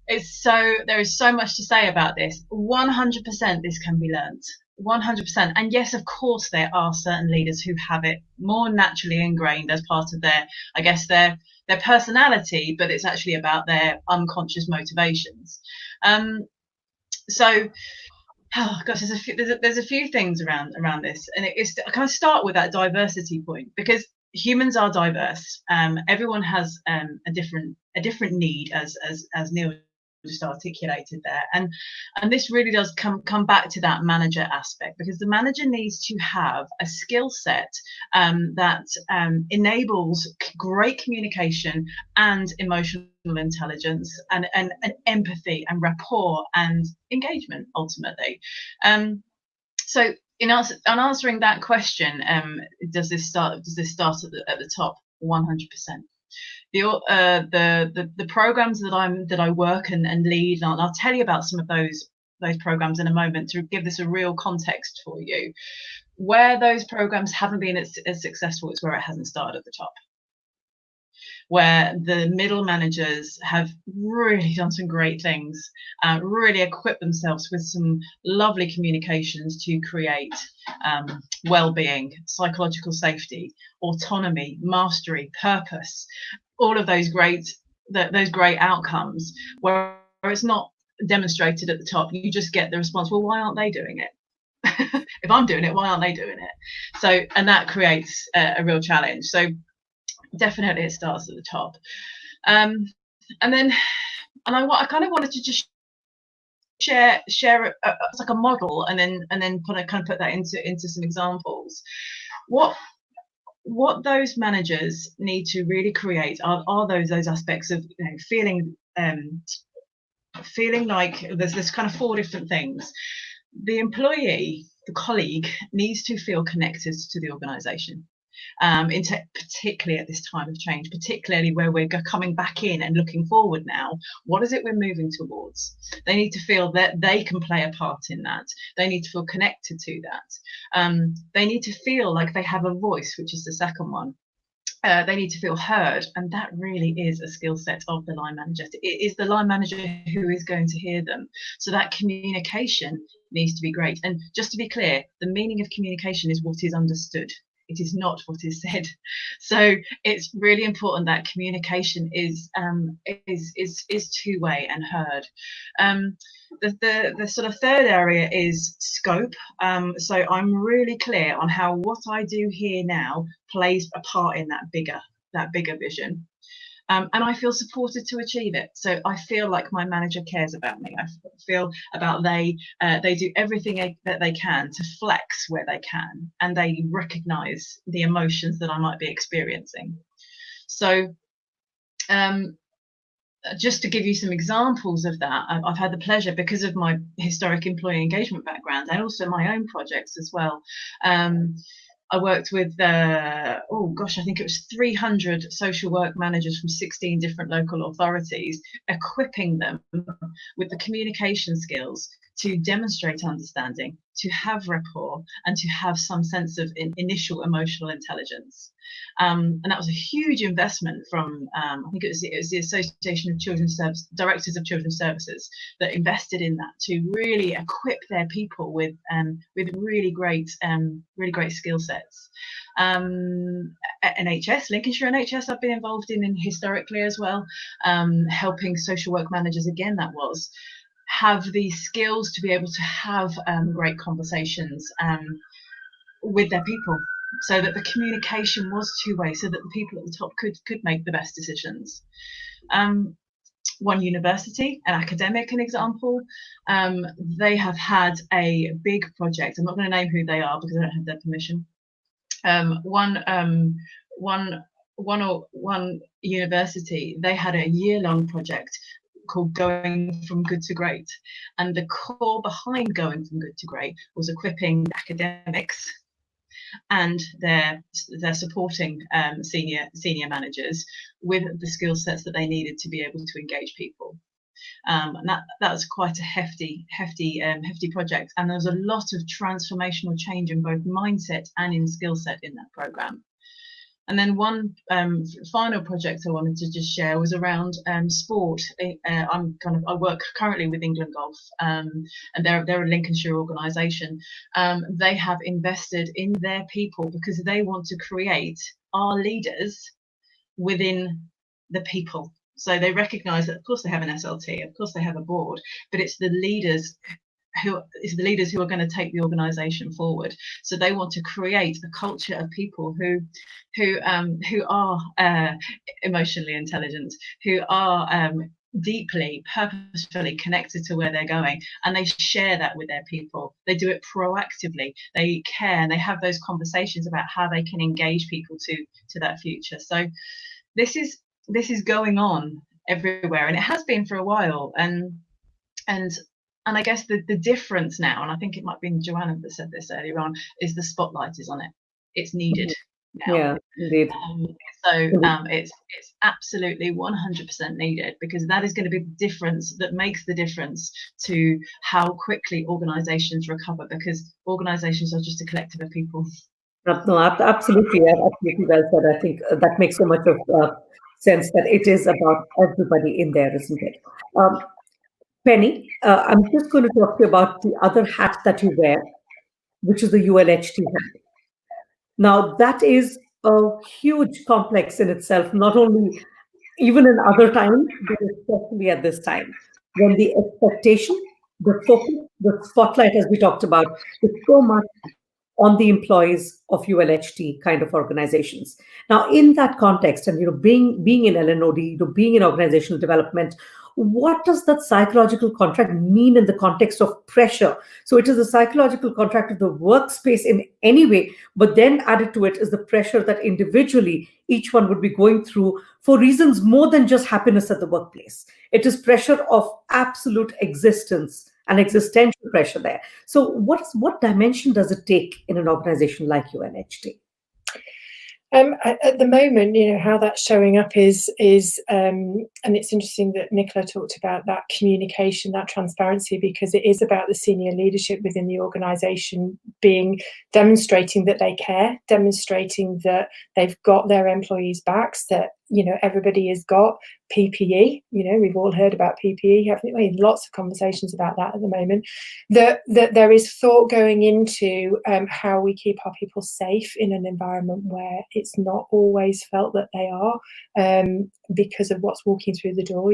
There is so much to say about this. 100% this can be learnt. 100%. And yes, of course, there are certain leaders who have it more naturally ingrained as part of their, I guess, their personality, but it's actually about their unconscious motivations. So, oh gosh, there's a few things around this, and I kind of start with that diversity point, because humans are diverse. Everyone has a different need, as Neil just articulated there, and this really does come back to that manager aspect, because the manager needs to have a skill set that enables great communication and emotional intelligence and empathy and rapport and engagement ultimately. So in answering that question, does this start at the top? 100%. The programs that I work and lead, and I'll tell you about some of those programs in a moment to give this a real context for you. Where those programs haven't been as successful is where it hasn't started at the top, where the middle managers have really done some great things, really equipped themselves with some lovely communications to create well-being, psychological safety, autonomy, mastery, purpose, all of those great outcomes, where it's not demonstrated at the top. You just get the response, well, why aren't they doing it? If I'm doing it, why aren't they doing it? So, and that creates a real challenge. So definitely it starts at the top. And then, I kind of wanted to just share it's like a model, and then kind of put that into some examples. What those managers need to really create are those aspects of, you know, feeling like there's kind of 4 different things. The employee, the colleague, needs to feel connected to the organisation. Particularly at this time of change, particularly where we're coming back in and looking forward now, what is it we're moving towards? They need to feel that they can play a part in that. They need to feel connected to that. They need to feel like they have a voice, which is the second one. They need to feel heard, and that really is a skill set of the line manager. It is the line manager who is going to hear them. So that communication needs to be great. And just to be clear, the meaning of communication is what is understood. It is not what is said. So it's really important that communication is two-way and heard. The sort of third area is scope. So I'm really clear on how what I do here now plays a part in that bigger vision. And I feel supported to achieve it. So I feel like my manager cares about me. I feel about they do everything that they can to flex where they can, and they recognise the emotions that I might be experiencing. So just to give you some examples of that, I've had the pleasure, because of my historic employee engagement background and also my own projects as well. I worked with, I think it was 300 social work managers from 16 different local authorities, equipping them with the communication skills to demonstrate understanding, to have rapport, and to have some sense of initial emotional intelligence. And that was a huge investment from, I think it was the Association of Directors of Children's Services that invested in that, to really equip their people with really great skill sets. NHS, Lincolnshire NHS, I've been involved in historically as well, helping social work managers, again, have the skills to be able to have great conversations with their people, so that the communication was two-way, so that the people at the top could make the best decisions. One university, an academic, an example, they have had a big project. I'm not going to name who they are because I don't have their permission. One university, they had a year-long project called Going From Good to Great, and the core behind Going From Good to Great was equipping academics and their supporting senior managers with the skill sets that they needed to be able to engage people. And that was quite a hefty project. And there was a lot of transformational change in both mindset and in skill set in that program. And then one final project I wanted to just share was around sport. I work currently with England Golf, and they're a Lincolnshire organisation. They have invested in their people because they want to create our leaders within the people. So they recognise that, of course, they have an SLT, of course, they have a board, but it's the leaders who are going to take the organisation forward. So they want to create a culture of people who are emotionally intelligent, who are deeply, purposefully connected to where they're going, and they share that with their people. They do it proactively. They care, and they have those conversations about how they can engage people to that future. So this is going on everywhere, and it has been for a while. And I guess the difference now, and I think it might have been Joanna that said this earlier on, is the spotlight is on it. It's needed now. Yeah, indeed. It's absolutely 100% needed, because that is going to be the difference that makes the difference to how quickly organisations recover, because organisations are just a collective of people. No, absolutely. Absolutely well said. I think that makes so much of sense, that it is about everybody in there, isn't it? Penny, I'm just going to talk to you about the other hat that you wear, which is the ULHT hat. Now, that is a huge complex in itself, not only even in other times, but especially at this time, when the expectation, the focus, the spotlight, as we talked about, is so much on the employees of ULHT kind of organizations. Now, in that context, and being in LNOD, being in organizational development, what does that psychological contract mean in the context of pressure? So it is a psychological contract of the workspace in any way, but then added to it is the pressure that individually each one would be going through for reasons more than just happiness at the workplace. It is pressure of absolute existence and existential pressure there. So what dimension does it take in an organization like ULHT? At the moment, how that's showing up is and it's interesting that Nicola talked about that communication, that transparency, because it is about the senior leadership within the organisation demonstrating that they care, demonstrating that they've got their employees' backs, that everybody has got PPE. We've all heard about PPE, haven't we? Lots of conversations about that at the moment. That there is thought going into how we keep our people safe in an environment where it's not always felt that they are, because of what's walking through the door.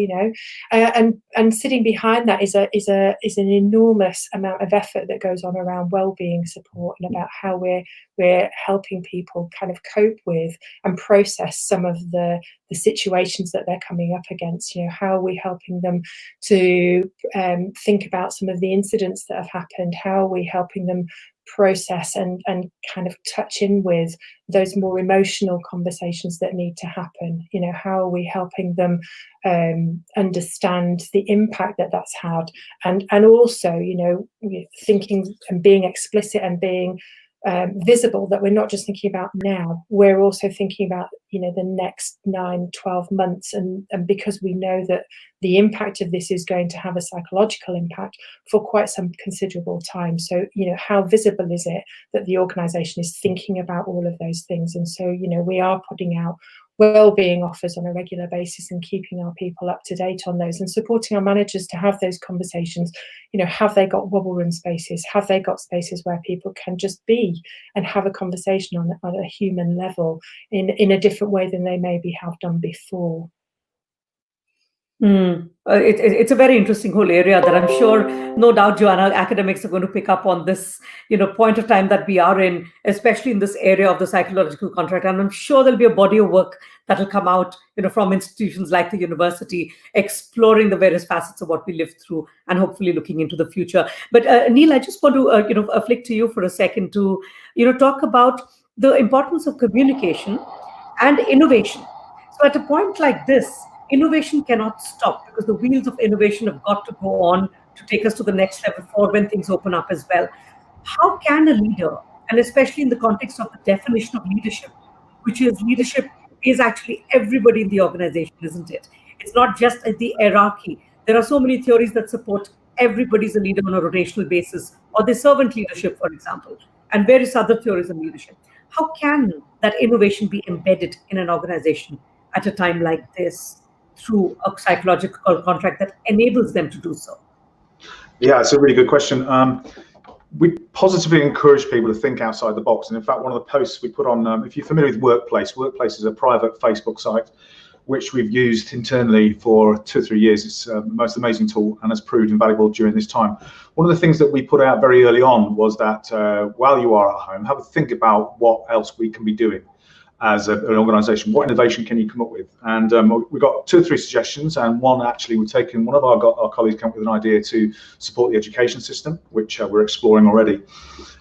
And sitting behind that is an enormous amount of effort that goes on around well-being support, and about how we're helping people kind of cope with and process some of the situations that they're coming up against. How are we helping them to think about some of the incidents that have happened? How are we helping them process and kind of touch in with those more emotional conversations that need to happen? How are we helping them understand the impact that that's had, and also thinking and being explicit and being visible, that we're not just thinking about now, we're also thinking about the next 9-12 months, and because we know that the impact of this is going to have a psychological impact for quite some considerable time. So how visible is it that the organisation is thinking about all of those things? And so we are putting out well-being offers on a regular basis and keeping our people up to date on those, and supporting our managers to have those conversations. Have they got wobble room spaces? Have they got spaces where people can just be and have a conversation on a human level in a different way than they maybe have done before? It's a very interesting whole area that I'm sure, no doubt, Joanna, academics are going to pick up on this, point of time that we are in, especially in this area of the psychological contract. And I'm sure there'll be a body of work that will come out, from institutions like the university, exploring the various facets of what we lived through and hopefully looking into the future. But Neil, I just want to, flick to you for a second to, talk about the importance of communication and innovation. So at a point like this, innovation cannot stop, because the wheels of innovation have got to go on to take us to the next level for when things open up as well. How can a leader, and especially in the context of the definition of leadership, which is leadership is actually everybody in the organization, isn't it? It's not just the hierarchy. There are so many theories that support everybody's a leader on a rotational basis, or the servant leadership, for example, and various other theories on leadership. How can that innovation be embedded in an organization at a time like this through a psychological contract that enables them to do so? Yeah, it's a really good question. We positively encourage people to think outside the box. And in fact, one of the posts we put on, if you're familiar with Workplace is a private Facebook site which we've used internally for 2 or 3 years. It's the most amazing tool and has proved invaluable during this time. One of the things that we put out very early on was that while you are at home, have a think about what else we can be doing as an organisation. What innovation can you come up with? And we got 2 or 3 suggestions, and one actually we've taken, one of our colleagues came up with an idea to support the education system, which we're exploring already.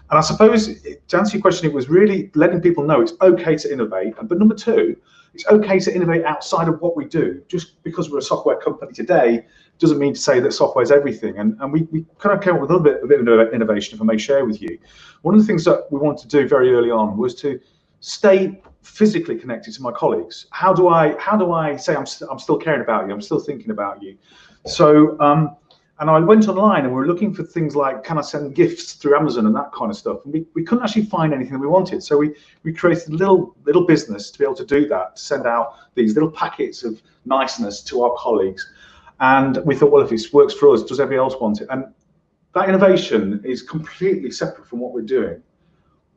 And I suppose, to answer your question, it was really letting people know it's okay to innovate, but number 2, it's okay to innovate outside of what we do. Just because we're a software company today doesn't mean to say that software is everything. And we kind of came up with a bit of innovation, if I may share with you. One of the things that we wanted to do very early on was to stay physically connected to my colleagues. How do I say I'm still caring about you, I'm still thinking about you? So and I went online and we were looking for things like, can I send gifts through Amazon and that kind of stuff, and we couldn't actually find anything we wanted. So we created a little business to be able to do that, to send out these little packets of niceness to our colleagues. And we thought, well, if it works for us, does everybody else want it? And that innovation is completely separate from what we're doing,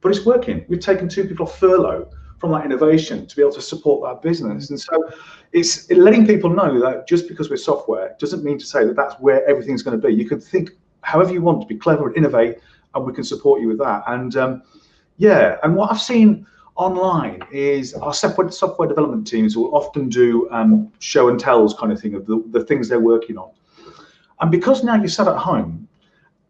but it's working. We've taken 2 people off furlough from that innovation to be able to support that business. And so it's letting people know that just because we're software doesn't mean to say that that's where everything's going to be. You can think however you want to be clever and innovate, and we can support you with that. And yeah, and what I've seen online is our software development teams will often do show and tells kind of thing of the things they're working on. And because now you're sat at home,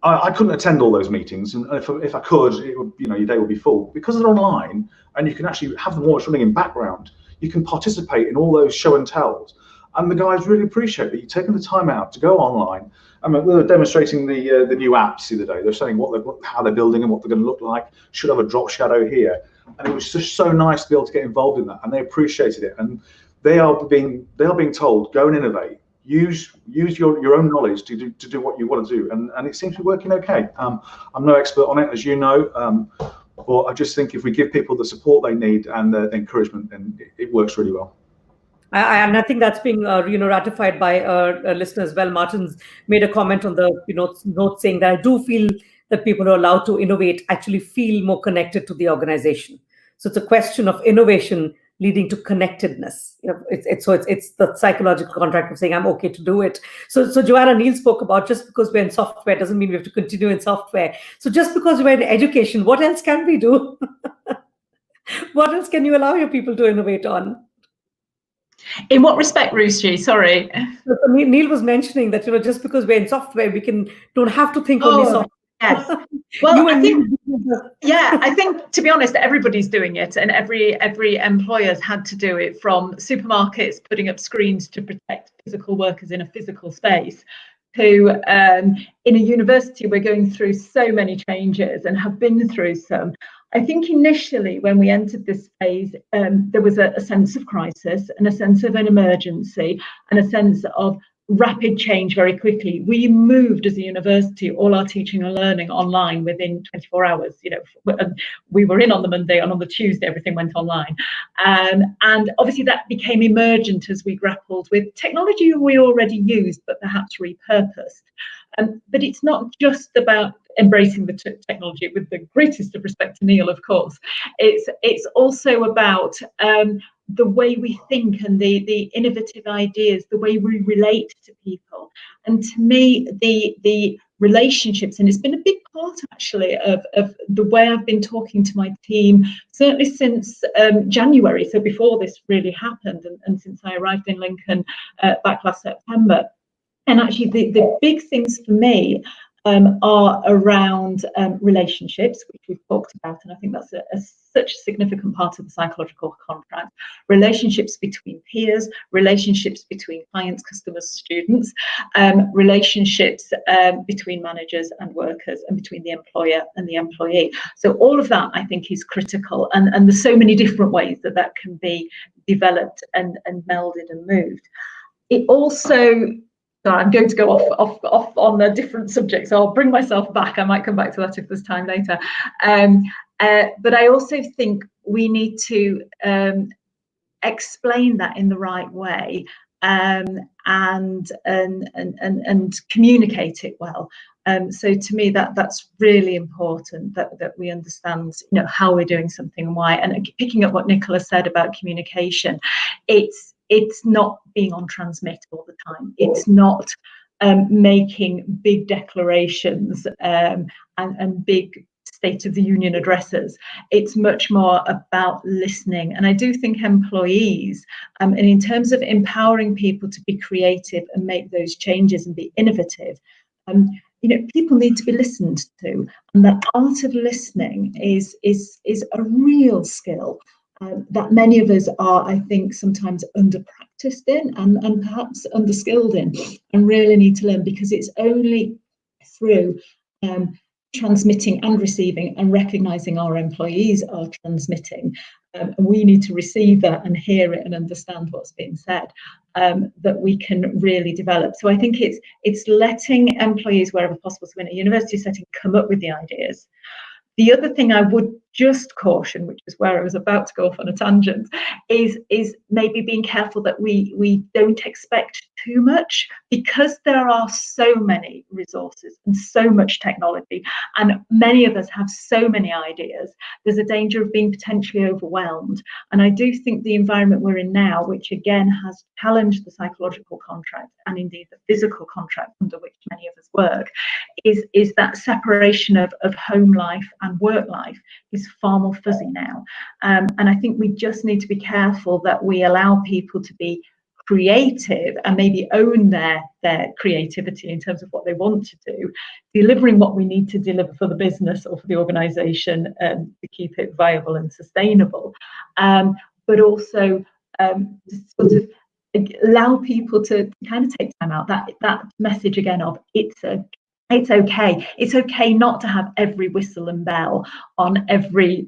I couldn't attend all those meetings, and if I could, it would, your day would be full. Because they're online and you can actually have them watch running in background, you can participate in all those show and tells. And the guys really appreciate that you've taken the time out to go online. I mean, we were demonstrating the new apps the other day. They're saying how they're building and what they're going to look like. Should have a drop shadow here, and it was just so nice to be able to get involved in that. And they appreciated it, and they are being told, go and innovate. Use your own knowledge to do what you want to do, and it seems to be working okay. I'm no expert on it, as you know, but I just think if we give people the support they need and the encouragement, then it works really well. And I think that's being ratified by a listener as well. Martin's made a comment on the note saying that I do feel that people who are allowed to innovate actually feel more connected to the organization. So it's a question of innovation leading to connectedness. It's the psychological contract of saying I'm okay to do it. So Joanna, Neil spoke about just because we're in software doesn't mean we have to continue in software. So just because we're in education, what else can we do? What else can you allow your people to innovate on? In what respect, Ruchi? Sorry. So Neil was mentioning that just because we're in software, we don't have to think only software. Yes. Well, I think to be honest, everybody's doing it, and every employer's had to do it, from supermarkets putting up screens to protect physical workers in a physical space, to in a university we're going through so many changes and have been through some. I think initially when we entered this phase, there was a sense of crisis and a sense of an emergency and a sense of rapid change very quickly. We moved as a university all our teaching and learning online within 24 hours. We were in on the Monday, and on the Tuesday everything went online. And obviously that became emergent as we grappled with technology we already used, but perhaps repurposed. But it's not just about embracing the technology, with the greatest of respect to Neil, of course. It's also about the way we think and the innovative ideas, the way we relate to people. And to me, the relationships, and it's been a big part actually of the way I've been talking to my team, certainly since January, so before this really happened, and since I arrived in Lincoln back last September. And actually the big things for me are around relationships, which we've talked about, and I think that's such a significant part of the psychological contract. Relationships between peers, relationships between clients, customers, students, relationships between managers and workers, and between the employer and the employee. So all of that, I think, is critical, and there's so many different ways that can be developed and melded and moved. It also So I'm going to go off on a different subject, so I'll bring myself back. I might come back to that if there's time later. But I also think we need to explain that in the right way, and communicate it well. So to me, that's really important, that we understand, how we're doing something and why. And picking up what Nicola said about communication, it's not being on transmit all the time. It's not making big declarations and big State of the Union addresses. It's much more about listening. And I do think employees, and in terms of empowering people to be creative and make those changes and be innovative, people need to be listened to. And the art of listening is a real skill that many of us are, I think, sometimes under-practiced in and perhaps under-skilled in, and really need to learn, because it's only through transmitting and receiving and recognizing our employees are transmitting, and we need to receive that and hear it and understand what's being said, that we can really develop. So I think it's letting employees, wherever possible, so in a university setting, come up with the ideas. The other thing I would just caution, which is where I was about to go off on a tangent, is maybe being careful that we don't expect too much, because there are so many resources and so much technology, and many of us have so many ideas. There's a danger of being potentially overwhelmed. And I do think the environment we're in now, which again has challenged the psychological contract and indeed the physical contract under which many of us work, is that separation of home life and work life is far more fuzzy now. And I think we just need to be careful that we allow people to be creative and maybe own their creativity in terms of what they want to do, delivering what we need to deliver for the business or for the organisation to keep it viable and sustainable, but also sort of allow people to kind of take time out. That message again of it's okay. It's okay not to have every whistle and bell on every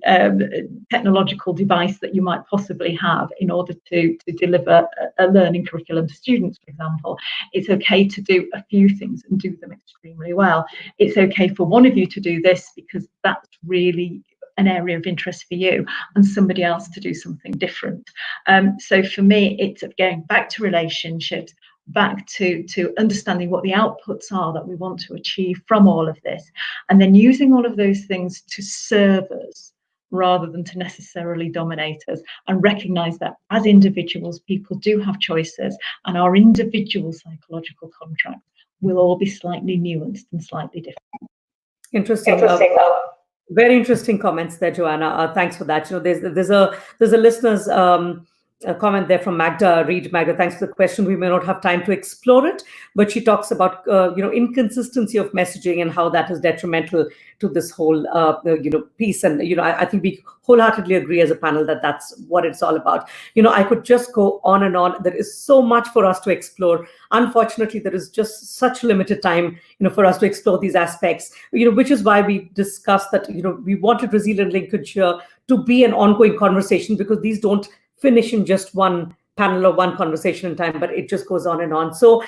technological device that you might possibly have in order to deliver a learning curriculum to students, for example. It's okay to do a few things and do them extremely well. It's okay for one of you to do this because that's really an area of interest for you, and somebody else to do something different. So for me, it's going back to relationships, back to understanding what the outputs are that we want to achieve from all of this, and then using all of those things to serve us rather than to necessarily dominate us, and recognize that as individuals, people do have choices, and our individual psychological contracts will all be slightly nuanced and slightly different. Interesting. Very interesting comments there, Joanna. Thanks for that. There's a listener's a comment there from Magda Reed. Magda, thanks for the question. We may not have time to explore it, but she talks about inconsistency of messaging and how that is detrimental to this whole piece. And I think we wholeheartedly agree as a panel that that's what it's all about. I could just go on and on. There is so much for us to explore. Unfortunately, there is just such limited time for us to explore these aspects. Which is why we discussed that we wanted Resilient Lincolnshire to be an ongoing conversation, because these don't finish in just one panel or one conversation in time, but it just goes on and on. So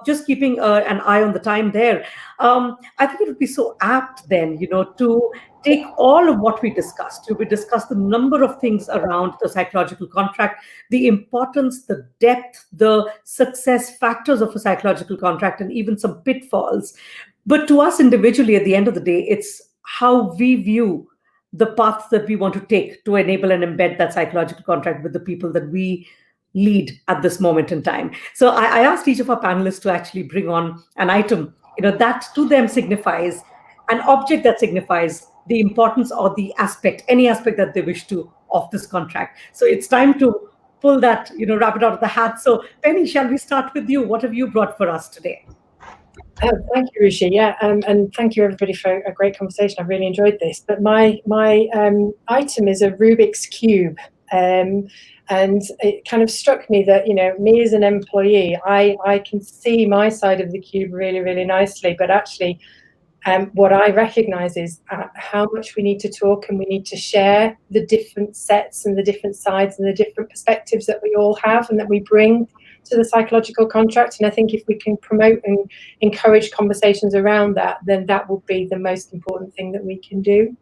just keeping an eye on the time there, I think it would be so apt then, to take all of what we discussed. We discussed the number of things around the psychological contract, the importance, the depth, the success factors of a psychological contract, and even some pitfalls. But to us individually, at the end of the day, it's how we view the paths that we want to take to enable and embed that psychological contract with the people that we lead at this moment in time. So I asked each of our panelists to actually bring on an item, that to them signifies an object that signifies the importance or the aspect, any aspect that they wish to of this contract. So it's time to pull that, wrap it out of the hat. So Penny, shall we start with you? What have you brought for us today? Thank you, Rishi. Yeah, and thank you everybody for a great conversation. I really enjoyed this. But my item is a Rubik's Cube, and it kind of struck me that me as an employee, I can see my side of the cube really, really nicely. But actually, what I recognise is how much we need to talk, and we need to share the different sets and the different sides and the different perspectives that we all have and that we bring to the psychological contract. And I think if we can promote and encourage conversations around that, then that will be the most important thing that we can do.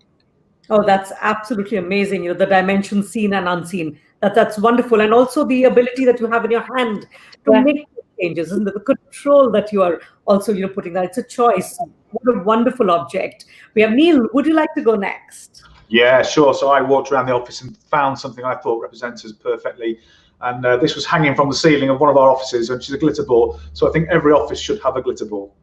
Oh, that's absolutely amazing. The dimensions seen and unseen. That's wonderful. And also the ability that you have in your hand to make changes, and the control that you are also, putting that. It's a choice. What a wonderful object. We have Neil. Would you like to go next? Yeah, sure. So I walked around the office and found something I thought represents us perfectly. And this was hanging from the ceiling of one of our offices, which is a glitter ball. So I think every office should have a glitter ball.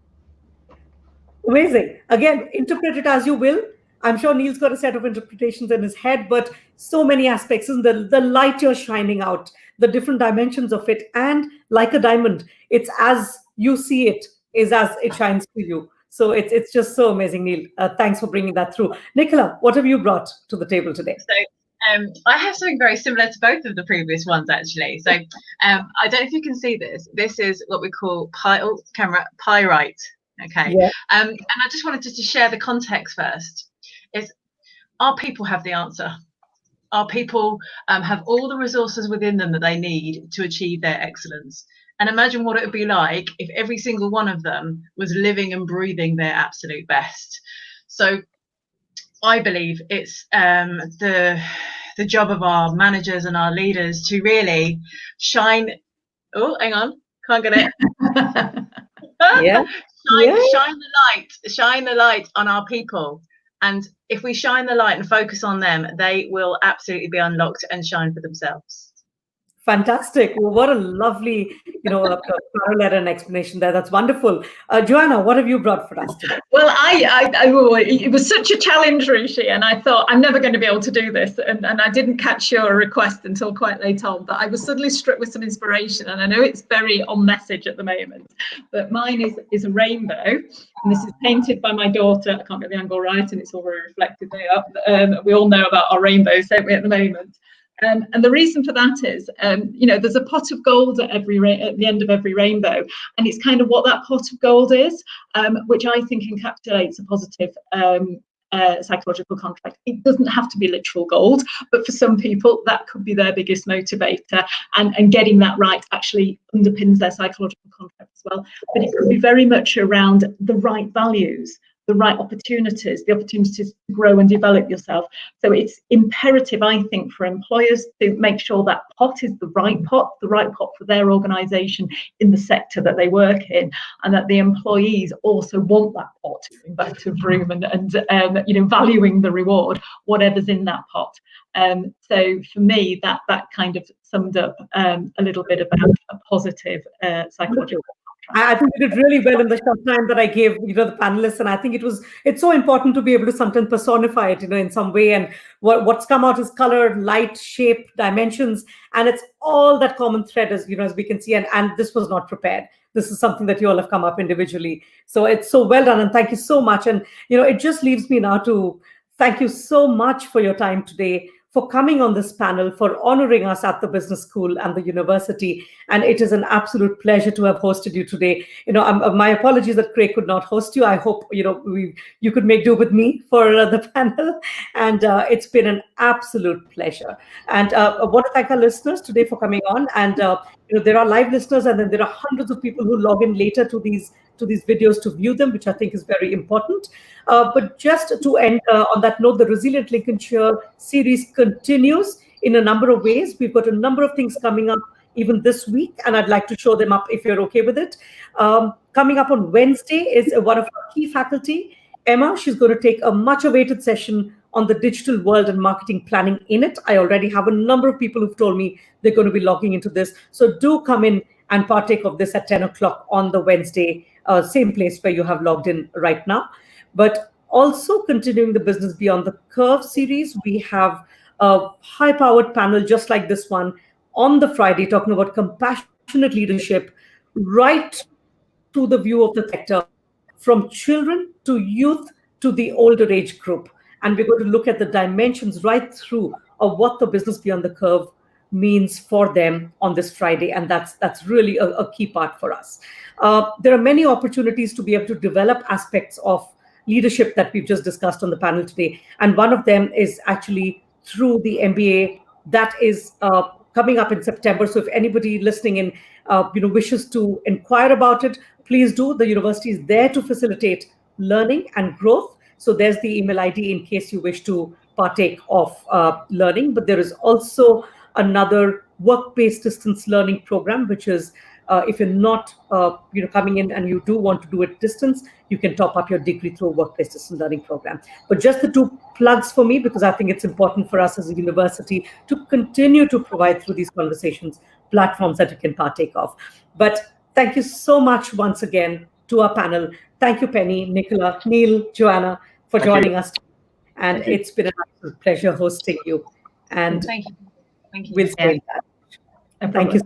Amazing. Again, interpret it as you will. I'm sure Neil's got a set of interpretations in his head, but so many aspects, and the light you're shining out, the different dimensions of it, and like a diamond, it's as you see it is as it shines to you. So it's just so amazing, Neil. Thanks for bringing that through. Nicola, what have you brought to the table today? So I have something very similar to both of the previous ones, actually. So I don't know if you can see this. This is what we call pyrite. Okay. Yeah. And I just wanted to share the context first. Is our people have the answer. Our people have all the resources within them that they need to achieve their excellence. And imagine what it would be like if every single one of them was living and breathing their absolute best. So I believe it's the job of our managers and our leaders to really shine. Oh, hang on, can't get it. Yeah. Shine the light on our people. And if we shine the light and focus on them, they will absolutely be unlocked and shine for themselves. Fantastic. Well, what a lovely, parallel and explanation there. That's wonderful. Joanna, what have you brought for us today? Well, it was such a challenge, Rishi, and I thought I'm never going to be able to do this. And I didn't catch your request until quite late on, but I was suddenly struck with some inspiration. And I know it's very on message at the moment, but mine is a rainbow. And this is painted by my daughter. I can't get the angle right, and it's all very reflected there. We all know about our rainbows, don't we, at the moment? And the reason for that is, there's a pot of gold at the end of every rainbow, and it's kind of what that pot of gold is, which I think encapsulates a positive psychological contract. It doesn't have to be literal gold, but for some people that could be their biggest motivator, and getting that right actually underpins their psychological contract as well. But it could be very much around the right values, the right opportunities, the opportunities to grow and develop yourself. So it's imperative, I think, for employers to make sure that pot is the right pot for their organisation in the sector that they work in, and that the employees also want that pot, going back to Vroom, and valuing the reward, whatever's in that pot. So for me, that kind of summed up a little bit about a positive psychological. I think we did really well in the short time that I gave, the panelists, and I think it's so important to be able to sometimes personify it, in some way. And what's come out is color, light, shape, dimensions, and it's all that common thread, as we can see. And this was not prepared. This is something that you all have come up individually. So it's so well done, and thank you so much. And it just leaves me now to thank you so much for your time today, for coming on this panel, for honoring us at the Business School and the university. And it is an absolute pleasure to have hosted you today. My apologies that Craig could not host you. I hope, you could make do with me for the panel. And it's been an absolute pleasure. And I want to thank our listeners today for coming on. And there are live listeners, and then there are hundreds of people who log in later to these videos to view them, which I think is very important. But just to end on that note, the Resilient Lincolnshire series continues in a number of ways. We've got a number of things coming up even this week, and I'd like to show them up if you're okay with it. Coming up on Wednesday is one of our key faculty, Emma. She's going to take a much awaited session on the digital world and marketing planning in it. I already have a number of people who've told me they're going to be logging into this. So do come in and partake of this at 10 o'clock on the Wednesday, same place where you have logged in right now. But also continuing the Business Beyond the Curve series, we have a high-powered panel just like this one on the Friday, talking about compassionate leadership, right to the view of the sector, from children to youth to the older age group. And we're going to look at the dimensions right through of what the Business Beyond the Curve means for them on this Friday. And that's really a key part for us. There are many opportunities to be able to develop aspects of leadership that we've just discussed on the panel today. And one of them is actually through the MBA that is coming up in September. So if anybody listening in, wishes to inquire about it, please do. The university is there to facilitate learning and growth. So there's the email ID in case you wish to partake of learning. But there is also another work-based distance learning program, which is if you're not coming in and you do want to do it distance, you can top up your degree through a work-based distance learning program. But just the two plugs for me, because I think it's important for us as a university to continue to provide through these conversations platforms that you can partake of. But thank you so much once again to our panel. Thank you, Penny, Nicola, Neil, Joanna, for joining us. And it's been an absolute pleasure hosting you. And thank you. We'll stay in touch. Thank you.